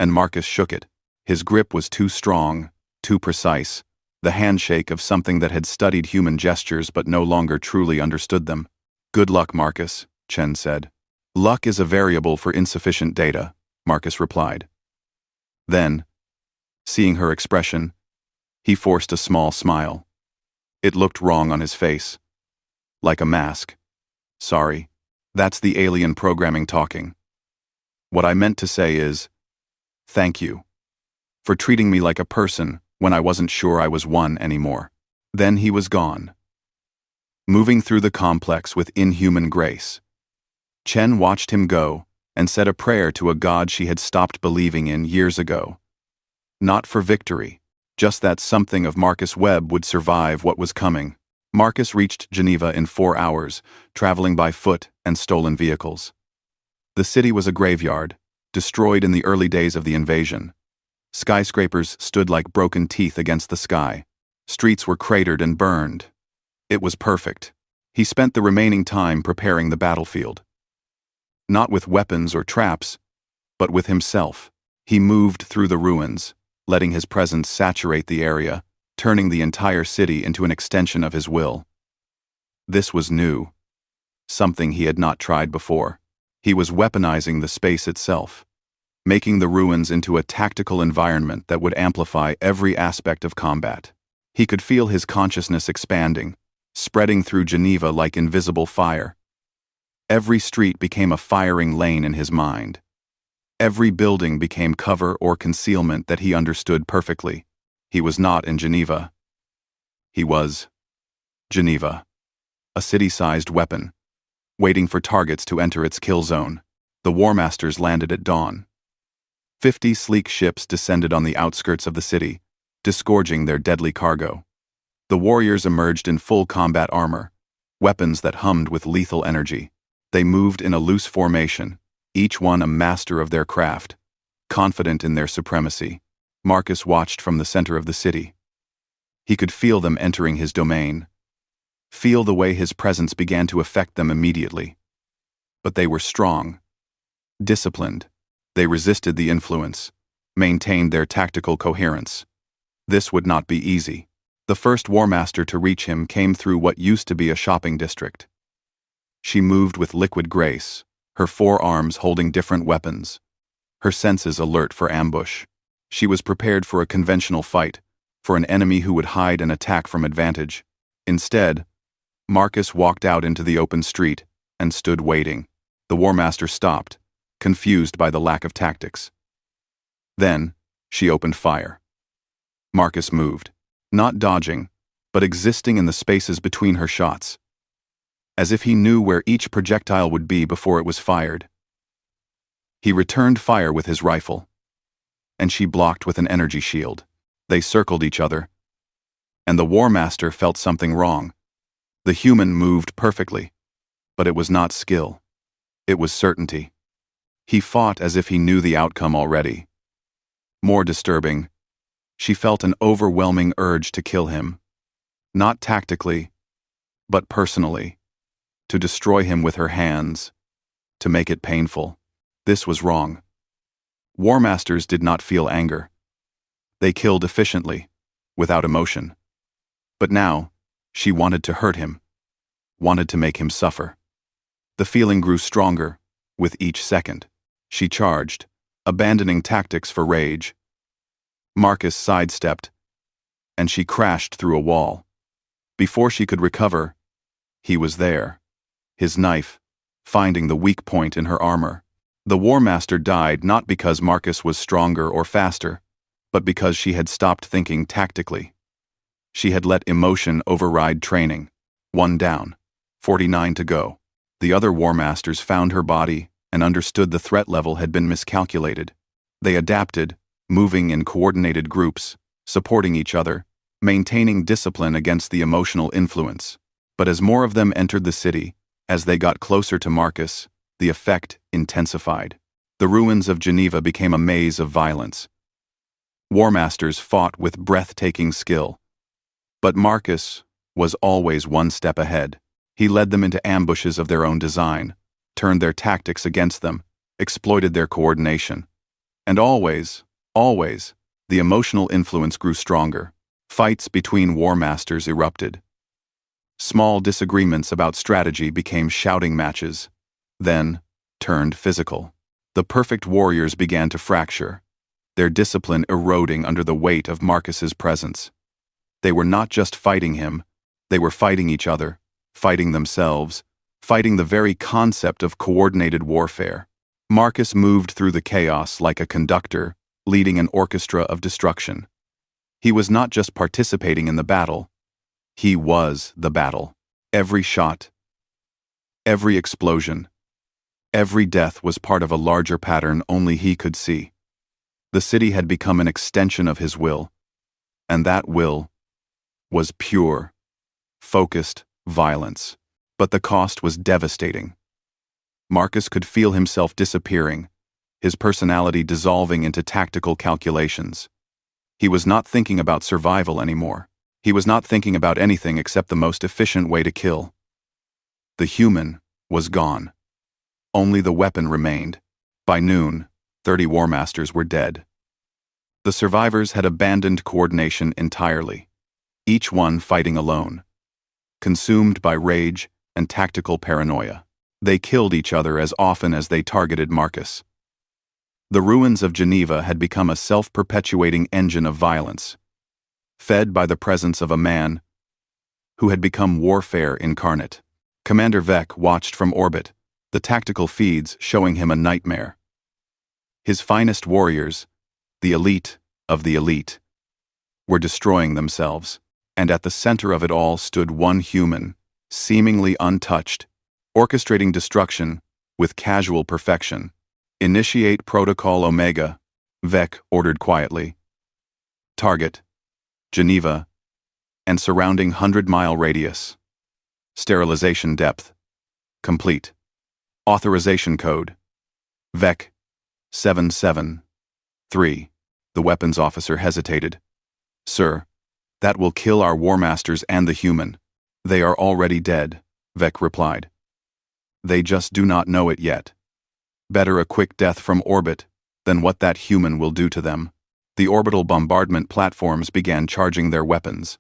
and Marcus shook it. His grip was too strong, too precise, the handshake of something that had studied human gestures but no longer truly understood them. Good luck, Marcus, Chen said. Luck is a variable for insufficient data, Marcus replied. Then, seeing her expression, he forced a small smile. It looked wrong on his face. Like a mask. Sorry, that's the alien programming talking. What I meant to say is, thank you for treating me like a person when I wasn't sure I was one anymore. Then he was gone. Moving through the complex with inhuman grace. Chen watched him go and said a prayer to a god she had stopped believing in years ago. Not for victory, just that something of Marcus Webb would survive what was coming. Marcus reached Geneva in 4 hours, traveling by foot and stolen vehicles. The city was a graveyard, destroyed in the early days of the invasion. Skyscrapers stood like broken teeth against the sky. Streets were cratered and burned. It was perfect. He spent the remaining time preparing the battlefield. Not with weapons or traps, but with himself. He moved through the ruins, letting his presence saturate the area, turning the entire city into an extension of his will. This was new, something he had not tried before. He was weaponizing the space itself, making the ruins into a tactical environment that would amplify every aspect of combat. He could feel his consciousness expanding, spreading through Geneva like invisible fire. Every street became a firing lane in his mind. Every building became cover or concealment that he understood perfectly. He was not in Geneva. He was Geneva, a city-sized weapon, waiting for targets to enter its kill zone. The War Masters landed at dawn. 50 sleek ships descended on the outskirts of the city, disgorging their deadly cargo. The warriors emerged in full combat armor, weapons that hummed with lethal energy. They moved in a loose formation, each one a master of their craft, confident in their supremacy. Marcus watched from the center of the city. He could feel them entering his domain, feel the way his presence began to affect them immediately. But they were strong, disciplined. They resisted the influence, maintained their tactical coherence. This would not be easy. The first War Master to reach him came through what used to be a shopping district. She moved with liquid grace, her 4 arms holding different weapons, her senses alert for ambush. She was prepared for a conventional fight, for an enemy who would hide and attack from advantage. Instead, Marcus walked out into the open street and stood waiting. The War Master stopped, confused by the lack of tactics. Then, she opened fire. Marcus moved, not dodging, but existing in the spaces between her shots, as if he knew where each projectile would be before it was fired. He returned fire with his rifle, and she blocked with an energy shield. They circled each other, and the War Master felt something wrong. The human moved perfectly, but it was not skill. It was certainty. He fought as if he knew the outcome already. More disturbing, she felt an overwhelming urge to kill him. Not tactically, but personally. To destroy him with her hands, to make it painful. This was wrong. War Masters did not feel anger. They killed efficiently, without emotion. But now, she wanted to hurt him, wanted to make him suffer. The feeling grew stronger, with each second. She charged, abandoning tactics for rage. Marcus sidestepped, and she crashed through a wall. Before she could recover, he was there. His knife, finding the weak point in her armor. The War Master died not because Marcus was stronger or faster, but because she had stopped thinking tactically. She had let emotion override training. 1 down, 49 to go. The other War Masters found her body and understood the threat level had been miscalculated. They adapted, moving in coordinated groups, supporting each other, maintaining discipline against the emotional influence. But as more of them entered the city, as they got closer to Marcus, the effect intensified. The ruins of Geneva became a maze of violence. War Masters fought with breathtaking skill. But Marcus was always one step ahead. He led them into ambushes of their own design, turned their tactics against them, exploited their coordination. And always, the emotional influence grew stronger. Fights between War Masters erupted. Small disagreements about strategy became shouting matches, then turned physical. The perfect warriors began to fracture, their discipline eroding under the weight of Marcus's presence. They were not just fighting him, they were fighting each other, fighting themselves, fighting the very concept of coordinated warfare. Marcus moved through the chaos like a conductor, leading an orchestra of destruction. He was not just participating in the battle, he was the battle. Every shot, every explosion, every death was part of a larger pattern only he could see. The city had become an extension of his will, and that will was pure, focused violence. But the cost was devastating. Marcus could feel himself disappearing, his personality dissolving into tactical calculations. He was not thinking about survival anymore. He was not thinking about anything except the most efficient way to kill. The human was gone. Only the weapon remained. By noon, 30 War Masters were dead. The survivors had abandoned coordination entirely, each one fighting alone. Consumed by rage and tactical paranoia, they killed each other as often as they targeted Marcus. The ruins of Geneva had become a self-perpetuating engine of violence, fed by the presence of a man who had become warfare incarnate. Commander Vec watched from orbit, the tactical feeds showing him a nightmare. His finest warriors, the elite of the elite, were destroying themselves, and at the center of it all stood one human, seemingly untouched, orchestrating destruction with casual perfection. "Initiate Protocol Omega," Vec ordered quietly. "Target, Geneva, and surrounding 100-mile radius. Sterilization depth, complete. Authorization code, VEC 773. The weapons officer hesitated. "Sir, that will kill our War Masters and the human. They are already dead," Vec replied. "They just do not know it yet. Better a quick death from orbit than what that human will do to them." The orbital bombardment platforms began charging their weapons.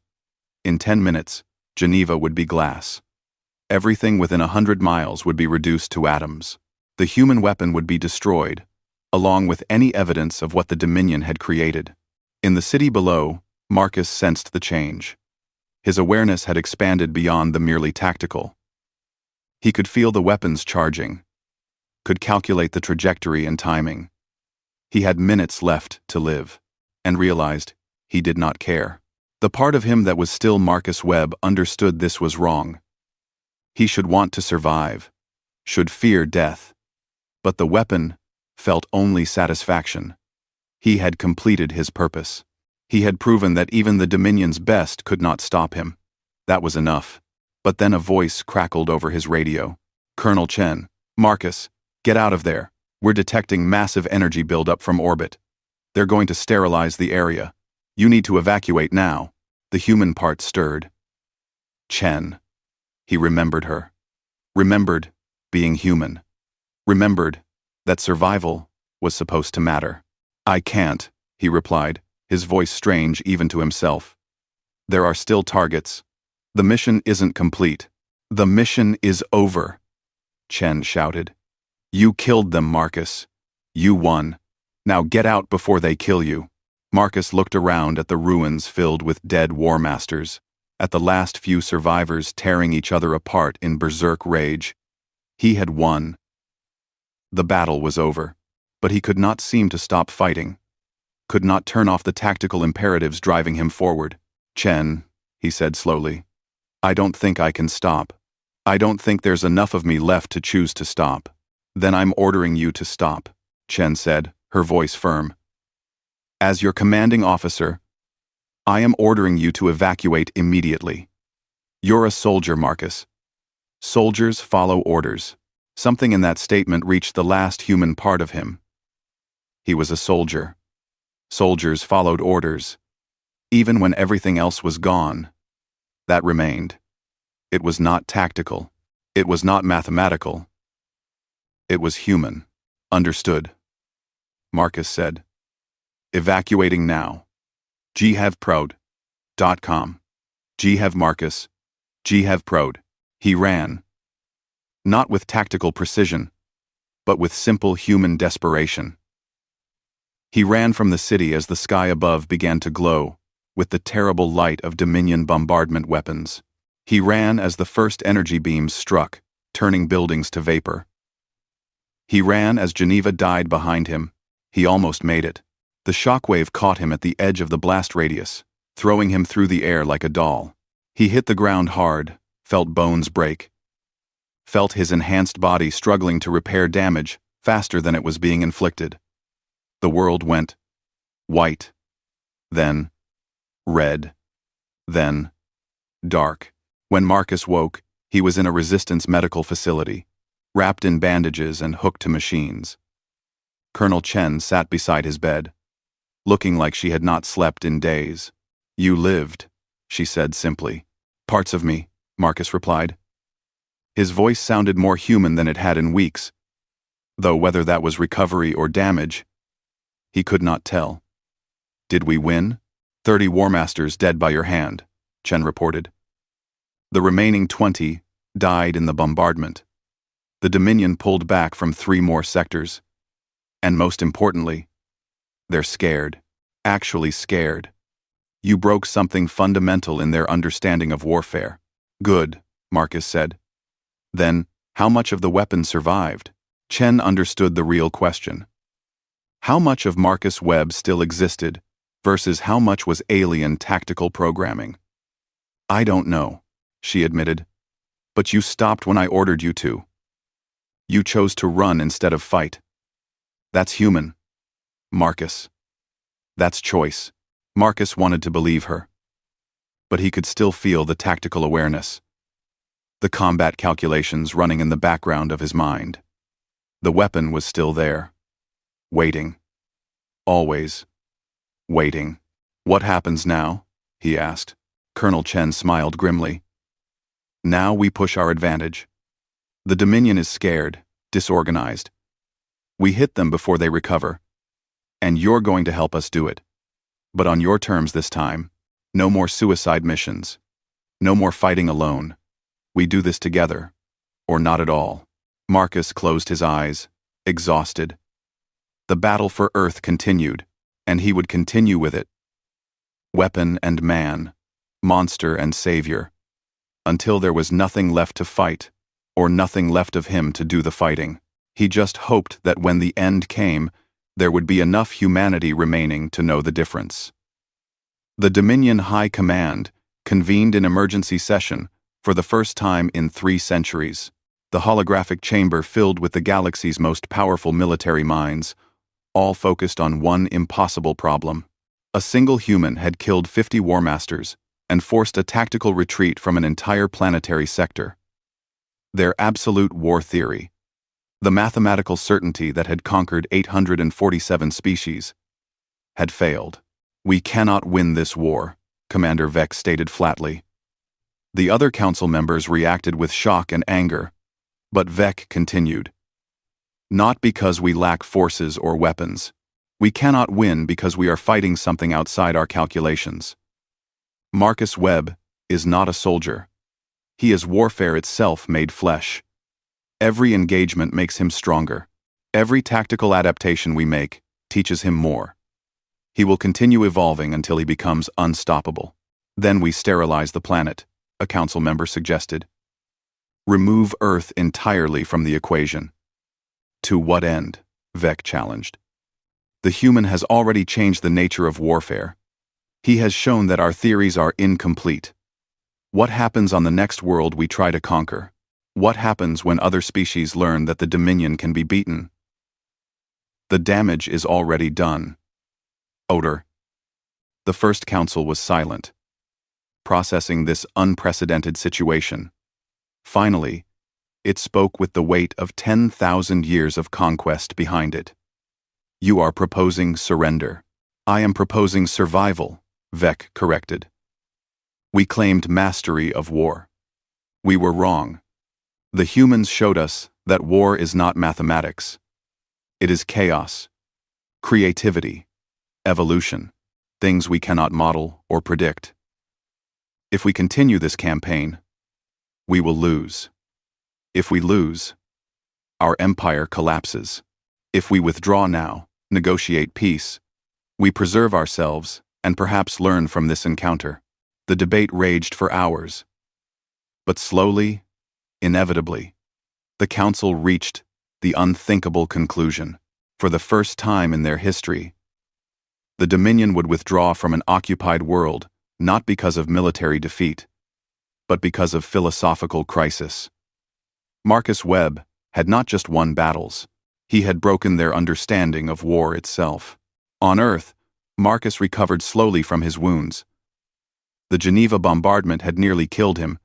In 10 minutes, Geneva would be glass. Everything within 100 miles would be reduced to atoms. The human weapon would be destroyed, along with any evidence of what the Dominion had created. In the city below, Marcus sensed the change. His awareness had expanded beyond the merely tactical. He could feel the weapons charging, could calculate the trajectory and timing. He had minutes left to live, and realized he did not care. The part of him that was still Marcus Webb understood this was wrong. He should want to survive, should fear death. But the weapon felt only satisfaction. He had completed his purpose. He had proven that even the Dominion's best could not stop him. That was enough. But then a voice crackled over his radio. "Colonel Chen, Marcus, get out of there. We're detecting massive energy buildup from orbit. They're going to sterilize the area. You need to evacuate now." The human part stirred. Chen. He remembered her. Remembered being human. Remembered that survival was supposed to matter. "I can't," he replied, his voice strange even to himself. "There are still targets. The mission isn't complete. The mission is over," Chen shouted. "You killed them, Marcus. You won. Now get out before they kill you." Marcus looked around at the ruins filled with dead War Masters, at the last few survivors tearing each other apart in berserk rage. He had won. The battle was over, but he could not seem to stop fighting, could not turn off the tactical imperatives driving him forward. "Chen," he said slowly, "I don't think I can stop. I don't think there's enough of me left to choose to stop." "Then I'm ordering you to stop," Chen said, her voice firm. "As your commanding officer, I am ordering you to evacuate immediately. You're a soldier, Marcus. Soldiers follow orders." Something in that statement reached the last human part of him. He was a soldier. Soldiers followed orders. Even when everything else was gone, that remained. It was not tactical. It was not mathematical. It was human. "Understood," Marcus said. "Evacuating now. HFYprod.com. Marcus. HFYprod. He ran. Not with tactical precision, but with simple human desperation. He ran from the city as the sky above began to glow with the terrible light of Dominion bombardment weapons. He ran as the first energy beams struck, turning buildings to vapor. He ran as Geneva died behind him. He almost made it. The shockwave caught him at the edge of the blast radius, throwing him through the air like a doll. He hit the ground hard, felt bones break, felt his enhanced body struggling to repair damage faster than it was being inflicted. The world went white, then red, then dark. When Marcus woke, he was in a resistance medical facility, wrapped in bandages and hooked to machines. Colonel Chen sat beside his bed, looking like she had not slept in days. "You lived," she said simply. "Parts of me," Marcus replied. His voice sounded more human than it had in weeks, though whether that was recovery or damage, he could not tell. "Did we win? 30 War Masters dead by your hand," Chen reported. The remaining 20 died in the bombardment. The Dominion pulled back from 3 more sectors. And most importantly, they're scared. Actually scared. You broke something fundamental in their understanding of warfare. "Good," Marcus said. "Then, how much of the weapon survived?" Chen understood the real question. How much of Marcus Webb still existed versus how much was alien tactical programming? "I don't know," she admitted. "But you stopped when I ordered you to. You chose to run instead of fight. That's human, Marcus. That's choice." Marcus wanted to believe her. But he could still feel the tactical awareness, the combat calculations running in the background of his mind. The weapon was still there. Waiting. Always. Waiting. "What happens now?" he asked. Colonel Chen smiled grimly. "Now we push our advantage. The Dominion is scared, disorganized. We hit them before they recover. And you're going to help us do it. But on your terms this time. No more suicide missions. No more fighting alone. We do this together. Or not at all." Marcus closed his eyes, exhausted. The battle for Earth continued, and he would continue with it. Weapon and man, monster and savior, until there was nothing left to fight, or nothing left of him to do the fighting. He just hoped that when the end came, there would be enough humanity remaining to know the difference. The Dominion High Command convened an emergency session for the first time in 3 centuries. The holographic chamber filled with the galaxy's most powerful military minds, all focused on one impossible problem. A single human had killed 50 War Masters and forced a tactical retreat from an entire planetary sector. Their absolute war theory, the mathematical certainty that had conquered 847 species, had failed. "We cannot win this war," Commander Vec stated flatly. The other council members reacted with shock and anger, but Vec continued. "Not because we lack forces or weapons. We cannot win because we are fighting something outside our calculations. Marcus Webb is not a soldier. He is warfare itself made flesh. Every engagement makes him stronger. Every tactical adaptation we make teaches him more. He will continue evolving until he becomes unstoppable. Then we sterilize the planet," a council member suggested. "Remove Earth entirely from the equation." "To what end?" Vec challenged. "The human has already changed the nature of warfare. He has shown that our theories are incomplete. What happens on the next world we try to conquer? What happens when other species learn that the Dominion can be beaten? The damage is already done." Odor. The first council was silent, processing this unprecedented situation. Finally, it spoke with the weight of 10,000 years of conquest behind it. "You are proposing surrender." "I am proposing survival," Vec corrected. "We claimed mastery of war. We were wrong. The humans showed us that war is not mathematics. It is chaos, creativity, evolution, things we cannot model or predict. If we continue this campaign, we will lose. If we lose, our empire collapses. If we withdraw now, negotiate peace, we preserve ourselves and perhaps learn from this encounter." The debate raged for hours. But slowly, inevitably, the council reached the unthinkable conclusion. For the first time in their history, the Dominion would withdraw from an occupied world not because of military defeat, but because of philosophical crisis. Marcus Webb had not just won battles, he had broken their understanding of war itself. On Earth, Marcus recovered slowly from his wounds. The Geneva bombardment had nearly killed him,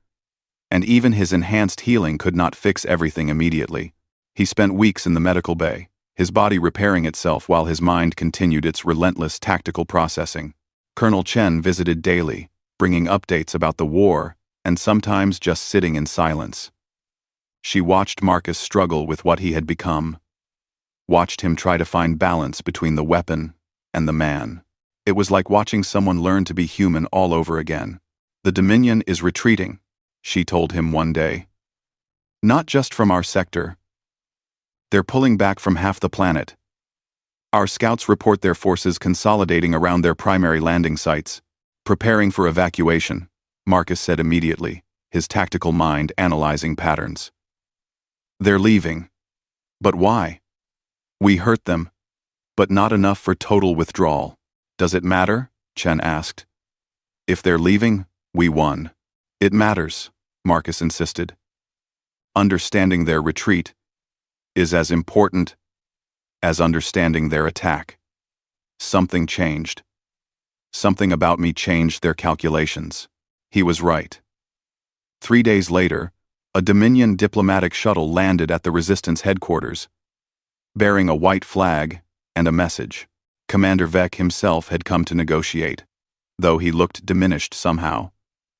And even his enhanced healing could not fix everything immediately. He spent weeks in the medical bay, his body repairing itself while his mind continued its relentless tactical processing. Colonel Chen visited daily, bringing updates about the war, and sometimes just sitting in silence. She watched Marcus struggle with what he had become, watched him try to find balance between the weapon and the man. It was like watching someone learn to be human all over again. "The Dominion is retreating," she told him one day. "Not just from our sector. They're pulling back from half the planet. Our scouts report their forces consolidating around their primary landing sites, preparing for evacuation," Marcus said immediately, his tactical mind analyzing patterns. "They're leaving. But why? We hurt them, but not enough for total withdrawal. Does it matter?" Chen asked. "If they're leaving, we won." "It matters," Marcus insisted. "Understanding their retreat is as important as understanding their attack." Something changed. Something about me changed their calculations. He was right. 3 days later, a Dominion diplomatic shuttle landed at the Resistance headquarters, bearing a white flag and a message. Commander Vec himself had come to negotiate, though he looked diminished somehow,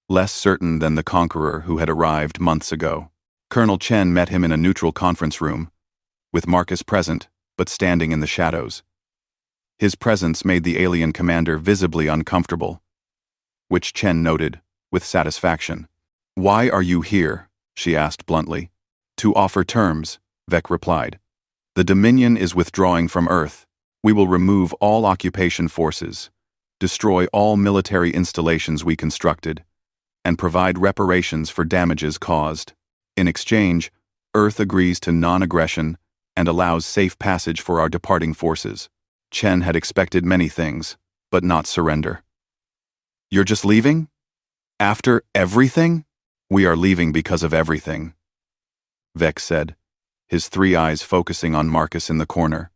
less certain than the conqueror who had arrived months ago. Colonel Chen met him in a neutral conference room, with Marcus present, but standing in the shadows. His presence made the alien commander visibly uncomfortable, which Chen noted with satisfaction. "Why are you here?" she asked bluntly. "To offer terms," Vec replied. "The Dominion is withdrawing from Earth. We will remove all occupation forces, destroy all military installations we constructed, and provide reparations for damages caused. In exchange, Earth agrees to non-aggression and allows safe passage for our departing forces." Chen had expected many things, but not surrender. "You're just leaving? After everything?" "We are leaving because of everything," Vec said, his 3 eyes focusing on Marcus in the corner.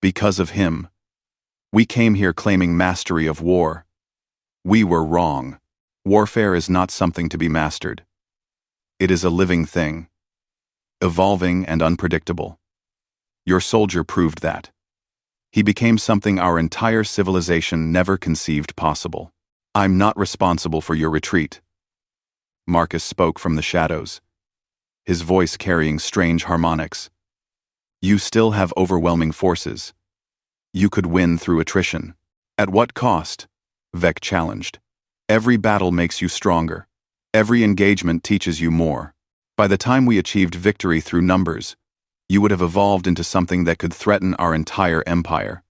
"Because of him. We came here claiming mastery of war. We were wrong. Warfare is not something to be mastered. It is a living thing, evolving and unpredictable. Your soldier proved that. He became something our entire civilization never conceived possible. I'm not responsible for your retreat." Marcus spoke from the shadows, his voice carrying strange harmonics. "You still have overwhelming forces. You could win through attrition." "At what cost?" Vec challenged. "Every battle makes you stronger. Every engagement teaches you more. By the time we achieved victory through numbers, you would have evolved into something that could threaten our entire empire.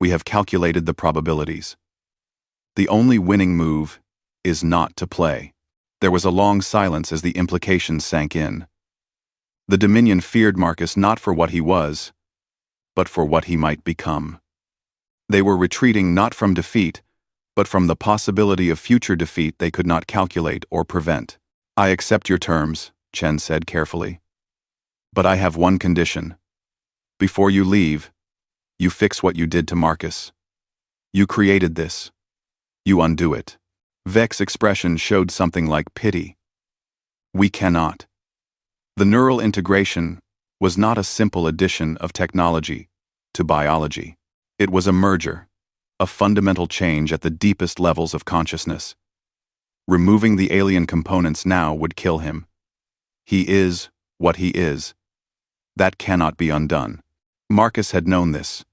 We have calculated the probabilities. The only winning move is not to play." There was a long silence as the implications sank in. The Dominion feared Marcus not for what he was, but for what he might become. They were retreating not from defeat, but from the possibility of future defeat they could not calculate or prevent. "I accept your terms," Chen said carefully. "But I have one condition. Before you leave, you fix what you did to Marcus. You created this. You undo it." Vec's expression showed something like pity. "We cannot." The neural integration was not a simple addition of technology to biology. It was a merger, a fundamental change at the deepest levels of consciousness. Removing the alien components now would kill him. He is what he is. That cannot be undone. Marcus had known this,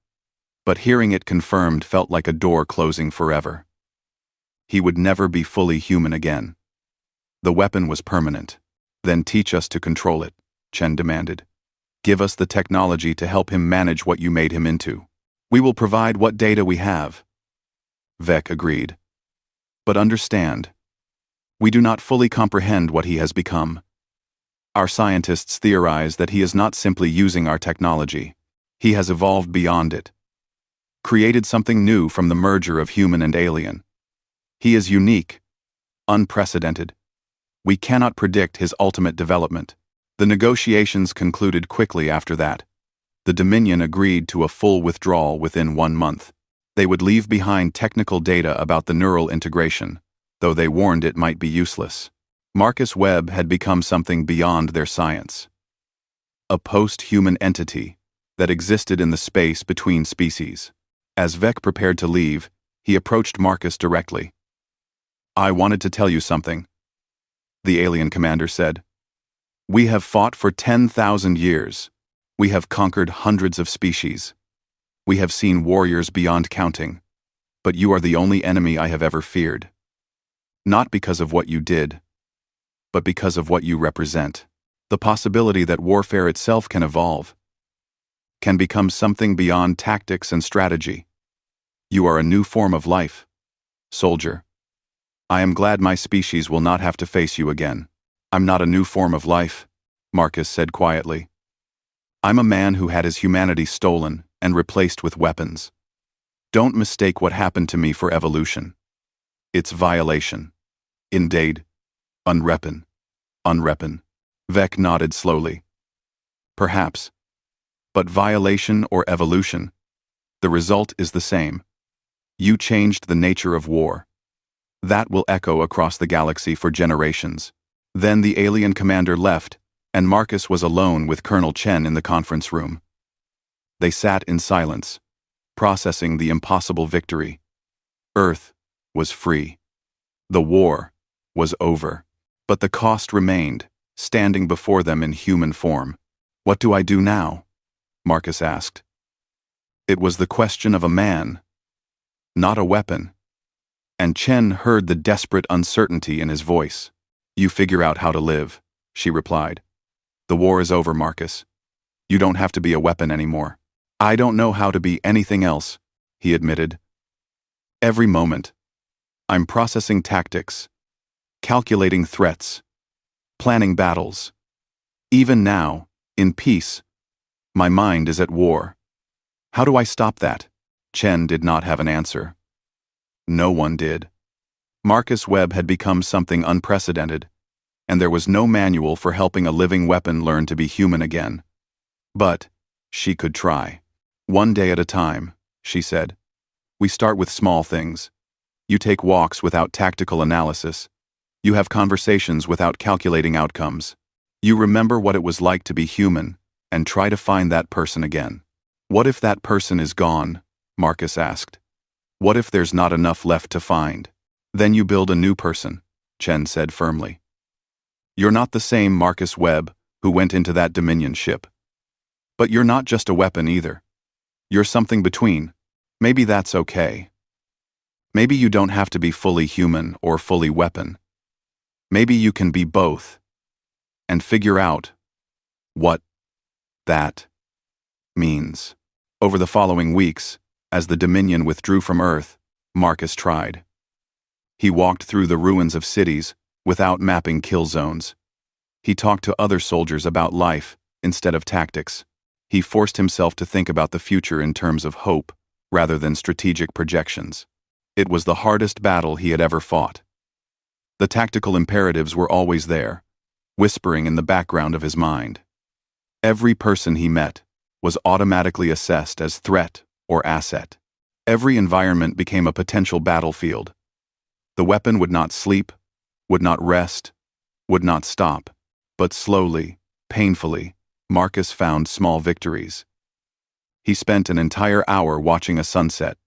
but hearing it confirmed felt like a door closing forever. He would never be fully human again. The weapon was permanent. "Then teach us to control it," Chen demanded. "Give us the technology to help him manage what you made him into. We will provide what data we have." Vec agreed. "But understand, we do not fully comprehend what he has become. Our scientists theorize that he is not simply using our technology. He has evolved beyond it, created something new from the merger of human and alien. He is unique, unprecedented. We cannot predict his ultimate development." The negotiations concluded quickly after that. The Dominion agreed to a full withdrawal within 1 month. They would leave behind technical data about the neural integration, though they warned it might be useless. Marcus Webb had become something beyond their science. A post-human entity that existed in the space between species. As Vec prepared to leave, he approached Marcus directly. "I wanted to tell you something," the alien commander said. "We have fought for 10,000 years. We have conquered hundreds of species. We have seen warriors beyond counting. But you are the only enemy I have ever feared. Not because of what you did, but because of what you represent. The possibility that warfare itself can evolve, can become something beyond tactics and strategy. You are a new form of life, soldier. I am glad my species will not have to face you again." "I'm not a new form of life," Marcus said quietly. "I'm a man who had his humanity stolen and replaced with weapons. Don't mistake what happened to me for evolution. It's violation. Indeed. Unrepen. Vec nodded slowly. "Perhaps. But violation or evolution, the result is the same. You changed the nature of war. That will echo across the galaxy for generations." Then the alien commander left, and Marcus was alone with Colonel Chen in the conference room. They sat in silence, processing the impossible victory. Earth was free. The war was over. But the cost remained, standing before them in human form. "What do I do now?" Marcus asked. It was the question of a man, not a weapon. And Chen heard the desperate uncertainty in his voice. "You figure out how to live," she replied. "The war is over, Marcus. You don't have to be a weapon anymore." "I don't know how to be anything else," he admitted. "Every moment, I'm processing tactics, calculating threats, planning battles. Even now, in peace, my mind is at war. How do I stop that?" Chen did not have an answer. No one did. Marcus Webb had become something unprecedented, and there was no manual for helping a living weapon learn to be human again. But she could try. "One day at a time," she said. "We start with small things. You take walks without tactical analysis. You have conversations without calculating outcomes. You remember what it was like to be human, and try to find that person again." "What if that person is gone?" Marcus asked. "What if there's not enough left to find?" "Then you build a new person," Chen said firmly. "You're not the same Marcus Webb who went into that Dominion ship. But you're not just a weapon either. You're something between. Maybe that's okay. Maybe you don't have to be fully human or fully weapon. Maybe you can be both. And figure out what that means." Over the following weeks, as the Dominion withdrew from Earth, Marcus tried. He walked through the ruins of cities without mapping kill zones. He talked to other soldiers about life instead of tactics. He forced himself to think about the future in terms of hope rather than strategic projections. It was the hardest battle he had ever fought. The tactical imperatives were always there, whispering in the background of his mind. Every person he met was automatically assessed as threat or asset. Every environment became a potential battlefield. The weapon would not sleep, would not rest, would not stop, but slowly, painfully, Marcus found small victories. He spent an entire hour watching a sunset,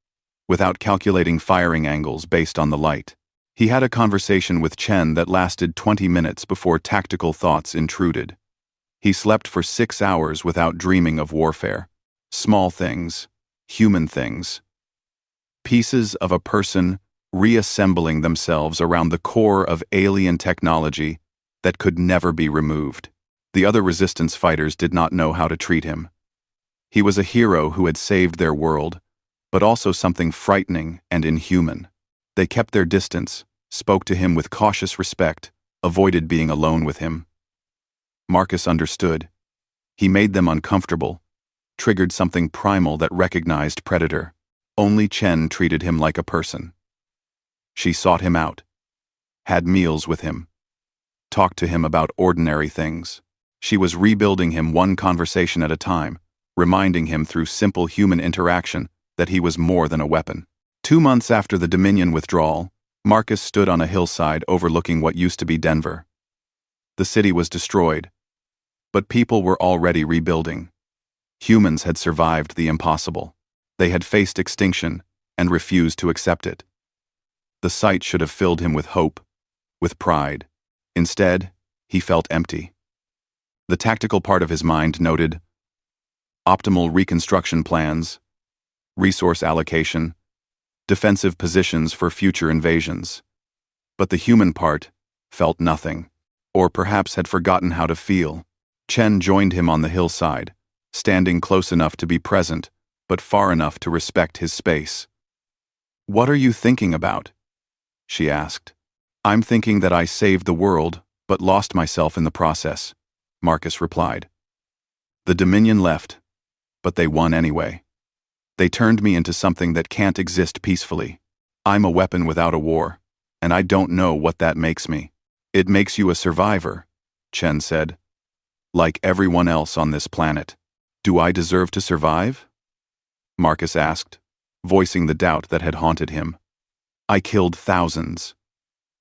without calculating firing angles based on the light. He had a conversation with Chen that lasted 20 minutes before tactical thoughts intruded. He slept for 6 hours without dreaming of warfare. Small things, human things. Pieces of a person reassembling themselves around the core of alien technology that could never be removed. The other resistance fighters did not know how to treat him. He was a hero who had saved their world, but also something frightening and inhuman. They kept their distance, spoke to him with cautious respect, avoided being alone with him. Marcus understood. He made them uncomfortable, triggered something primal that recognized predator. Only Chen treated him like a person. She sought him out, had meals with him, talked to him about ordinary things. She was rebuilding him one conversation at a time, reminding him through simple human interaction that he was more than a weapon. 2 months after the Dominion withdrawal, Marcus stood on a hillside overlooking what used to be Denver. The city was destroyed, but people were already rebuilding. Humans had survived the impossible. They had faced extinction and refused to accept it. The sight should have filled him with hope, with pride. Instead, he felt empty. The tactical part of his mind noted optimal reconstruction plans, resource allocation, defensive positions for future invasions. But the human part felt nothing, or perhaps had forgotten how to feel. Chen joined him on the hillside, standing close enough to be present, but far enough to respect his space. "What are you thinking about?" she asked. "I'm thinking that I saved the world, but lost myself in the process," Marcus replied. "The Dominion left, but they won anyway. They turned me into something that can't exist peacefully. I'm a weapon without a war, and I don't know what that makes me." "It makes you a survivor," Chen said. "Like everyone else on this planet. Do I deserve to survive?" Marcus asked, voicing the doubt that had haunted him. "I killed thousands.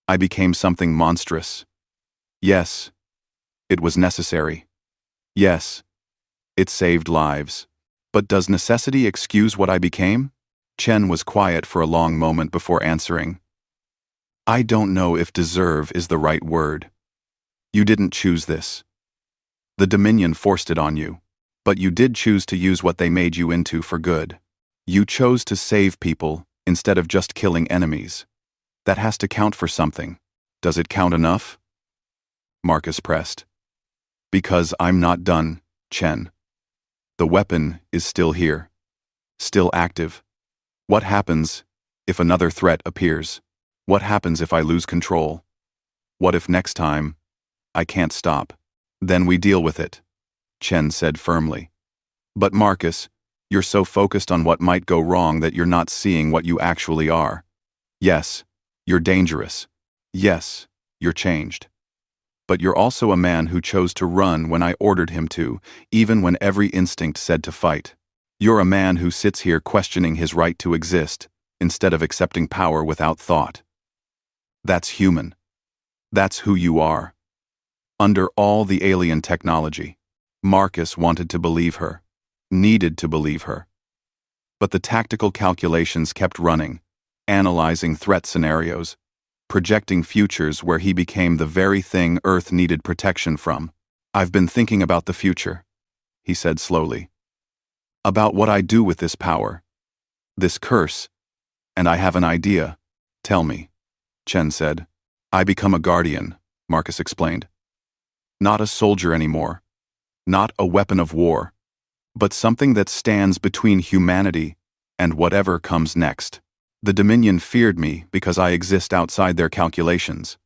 I became something monstrous. Yes, it was necessary. Yes, it saved lives. But does necessity excuse what I became?" Chen was quiet for a long moment before answering. "I don't know if deserve is the right word. You didn't choose this. The Dominion forced it on you, but you did choose to use what they made you into for good. You chose to save people instead of just killing enemies. That has to count for something. Does it count enough?" Marcus pressed. "Because I'm not done, Chen. The weapon is still here, still active. What happens if another threat appears? What happens if I lose control? What if next time I can't stop? Then we deal with it," Chen said firmly. "But Marcus, you're so focused on what might go wrong that you're not seeing what you actually are. Yes, you're dangerous. Yes, you're changed. But you're also a man who chose to run when I ordered him to, even when every instinct said to fight. You're a man who sits here questioning his right to exist, instead of accepting power without thought. That's human. That's who you are." Under all the alien technology, Marcus wanted to believe her, needed to believe her. But the tactical calculations kept running, analyzing threat scenarios, projecting futures where he became the very thing Earth needed protection from. "I've been thinking about the future," he said slowly. "About what I do with this power, this curse, and I have an idea." "Tell me," Chen said. "I become a guardian," Marcus explained. "Not a soldier anymore, not a weapon of war, but something that stands between humanity and whatever comes next. The Dominion feared me because I exist outside their calculations.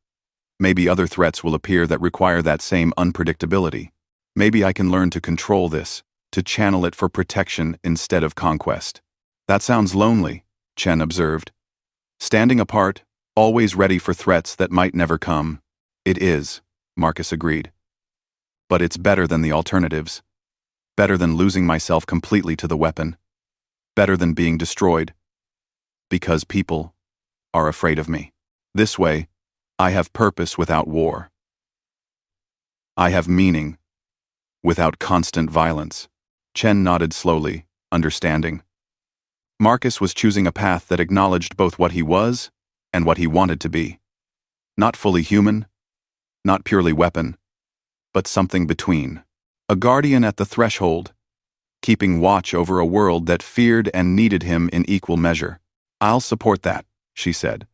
Maybe other threats will appear that require that same unpredictability. Maybe I can learn to control this, to channel it for protection instead of conquest." "That sounds lonely," Chen observed. "Standing apart, always ready for threats that might never come." "It is," Marcus agreed. "But it's better than the alternatives. Better than losing myself completely to the weapon. Better than being destroyed. Because people are afraid of me. This way, I have purpose without war. I have meaning without constant violence." Chen nodded slowly, understanding. Marcus was choosing a path that acknowledged both what he was and what he wanted to be. Not fully human, not purely weapon, but something between. A guardian at the threshold, keeping watch over a world that feared and needed him in equal measure. "I'll support that," she said.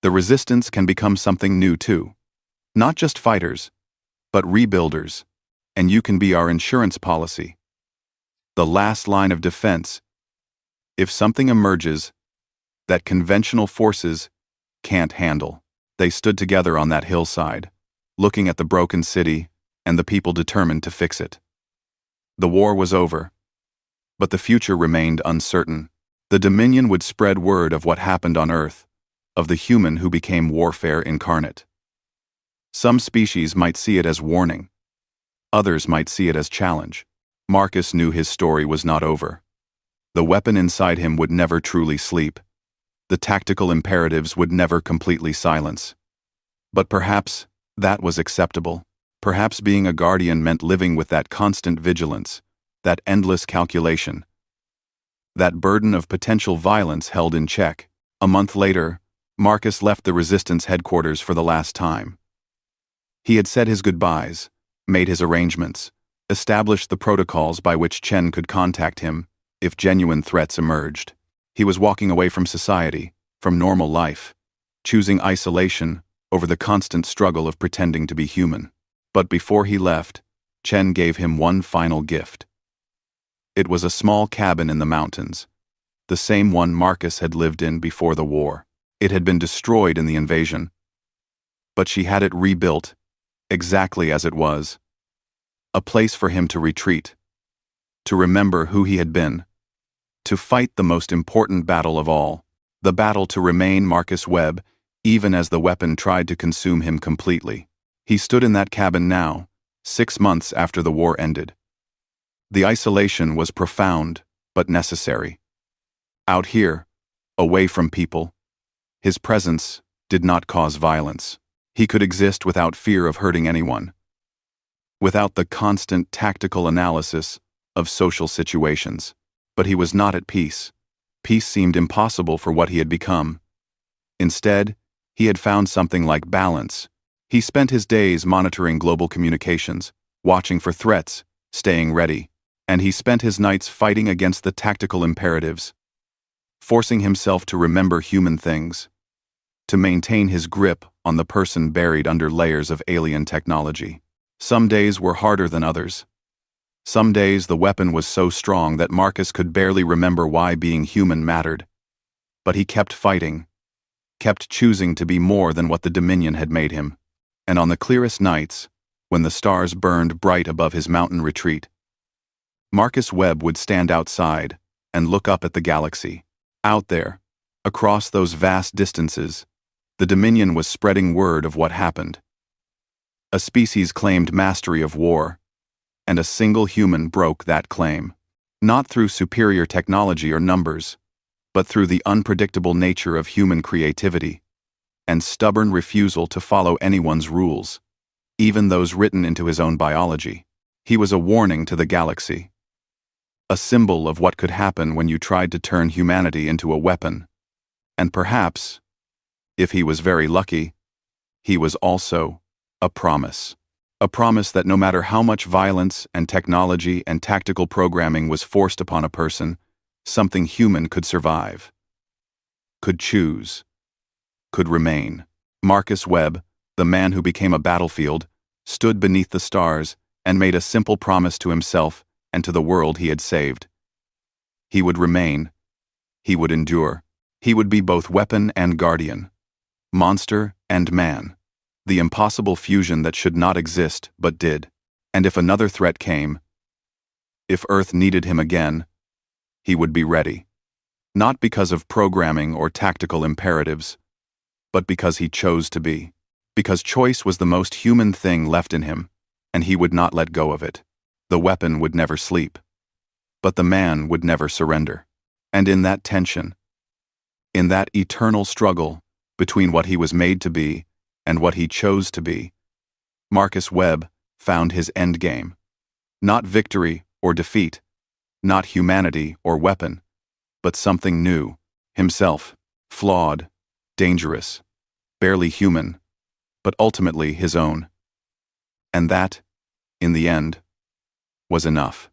"The resistance can become something new too. Not just fighters, but rebuilders, and you can be our insurance policy. The last line of defense, if something emerges that conventional forces can't handle." They stood together on that hillside, looking at the broken city and the people determined to fix it. The war was over, but the future remained uncertain. The Dominion would spread word of what happened on Earth, of the human who became warfare incarnate. Some species might see it as warning. Others might see it as challenge. Marcus knew his story was not over. The weapon inside him would never truly sleep. The tactical imperatives would never completely silence. But perhaps that was acceptable. Perhaps being a guardian meant living with that constant vigilance, that endless calculation, that burden of potential violence held in check. A month later, Marcus left the Resistance headquarters for the last time. He had said his goodbyes, made his arrangements, established the protocols by which Chen could contact him if genuine threats emerged. He was walking away from society, from normal life, choosing isolation over the constant struggle of pretending to be human. But before he left, Chen gave him one final gift. It was a small cabin in the mountains, the same one Marcus had lived in before the war. It had been destroyed in the invasion, but she had it rebuilt, exactly as it was. A place for him to retreat, to remember who he had been, to fight the most important battle of all, the battle to remain Marcus Webb, even as the weapon tried to consume him completely. He stood in that cabin now, 6 months after the war ended. The isolation was profound, but necessary. Out here, away from people, his presence did not cause violence. He could exist without fear of hurting anyone, without the constant tactical analysis of social situations. But he was not at peace. Peace seemed impossible for what he had become. Instead, he had found something like balance. He spent his days monitoring global communications, watching for threats, staying ready, and he spent his nights fighting against the tactical imperatives, forcing himself to remember human things, to maintain his grip on the person buried under layers of alien technology. Some days were harder than others. Some days the weapon was so strong that Marcus could barely remember why being human mattered. But he kept fighting, kept choosing to be more than what the Dominion had made him. And on the clearest nights, when the stars burned bright above his mountain retreat, Marcus Webb would stand outside and look up at the galaxy. Out there, across those vast distances, the Dominion was spreading word of what happened. A species claimed mastery of war, and a single human broke that claim. Not through superior technology or numbers, but through the unpredictable nature of human creativity and stubborn refusal to follow anyone's rules, even those written into his own biology. He was a warning to the galaxy, a symbol of what could happen when you tried to turn humanity into a weapon. And perhaps, if he was very lucky, he was also a promise. A promise that no matter how much violence and technology and tactical programming was forced upon a person, something human could survive, could choose, could remain. Marcus Webb, the man who became a battlefield, stood beneath the stars and made a simple promise to himself and to the world he had saved. He would remain. He would endure. He would be both weapon and guardian, monster and man. The impossible fusion that should not exist but did. And if another threat came, if Earth needed him again, he would be ready. Not because of programming or tactical imperatives, but because he chose to be. Because choice was the most human thing left in him, and he would not let go of it. The weapon would never sleep, but the man would never surrender. And in that tension, in that eternal struggle between what he was made to be and what he chose to be, Marcus Webb found his endgame. Not victory or defeat, not humanity or weapon, but something new, himself, flawed, dangerous, barely human, but ultimately his own. And that, in the end, was enough.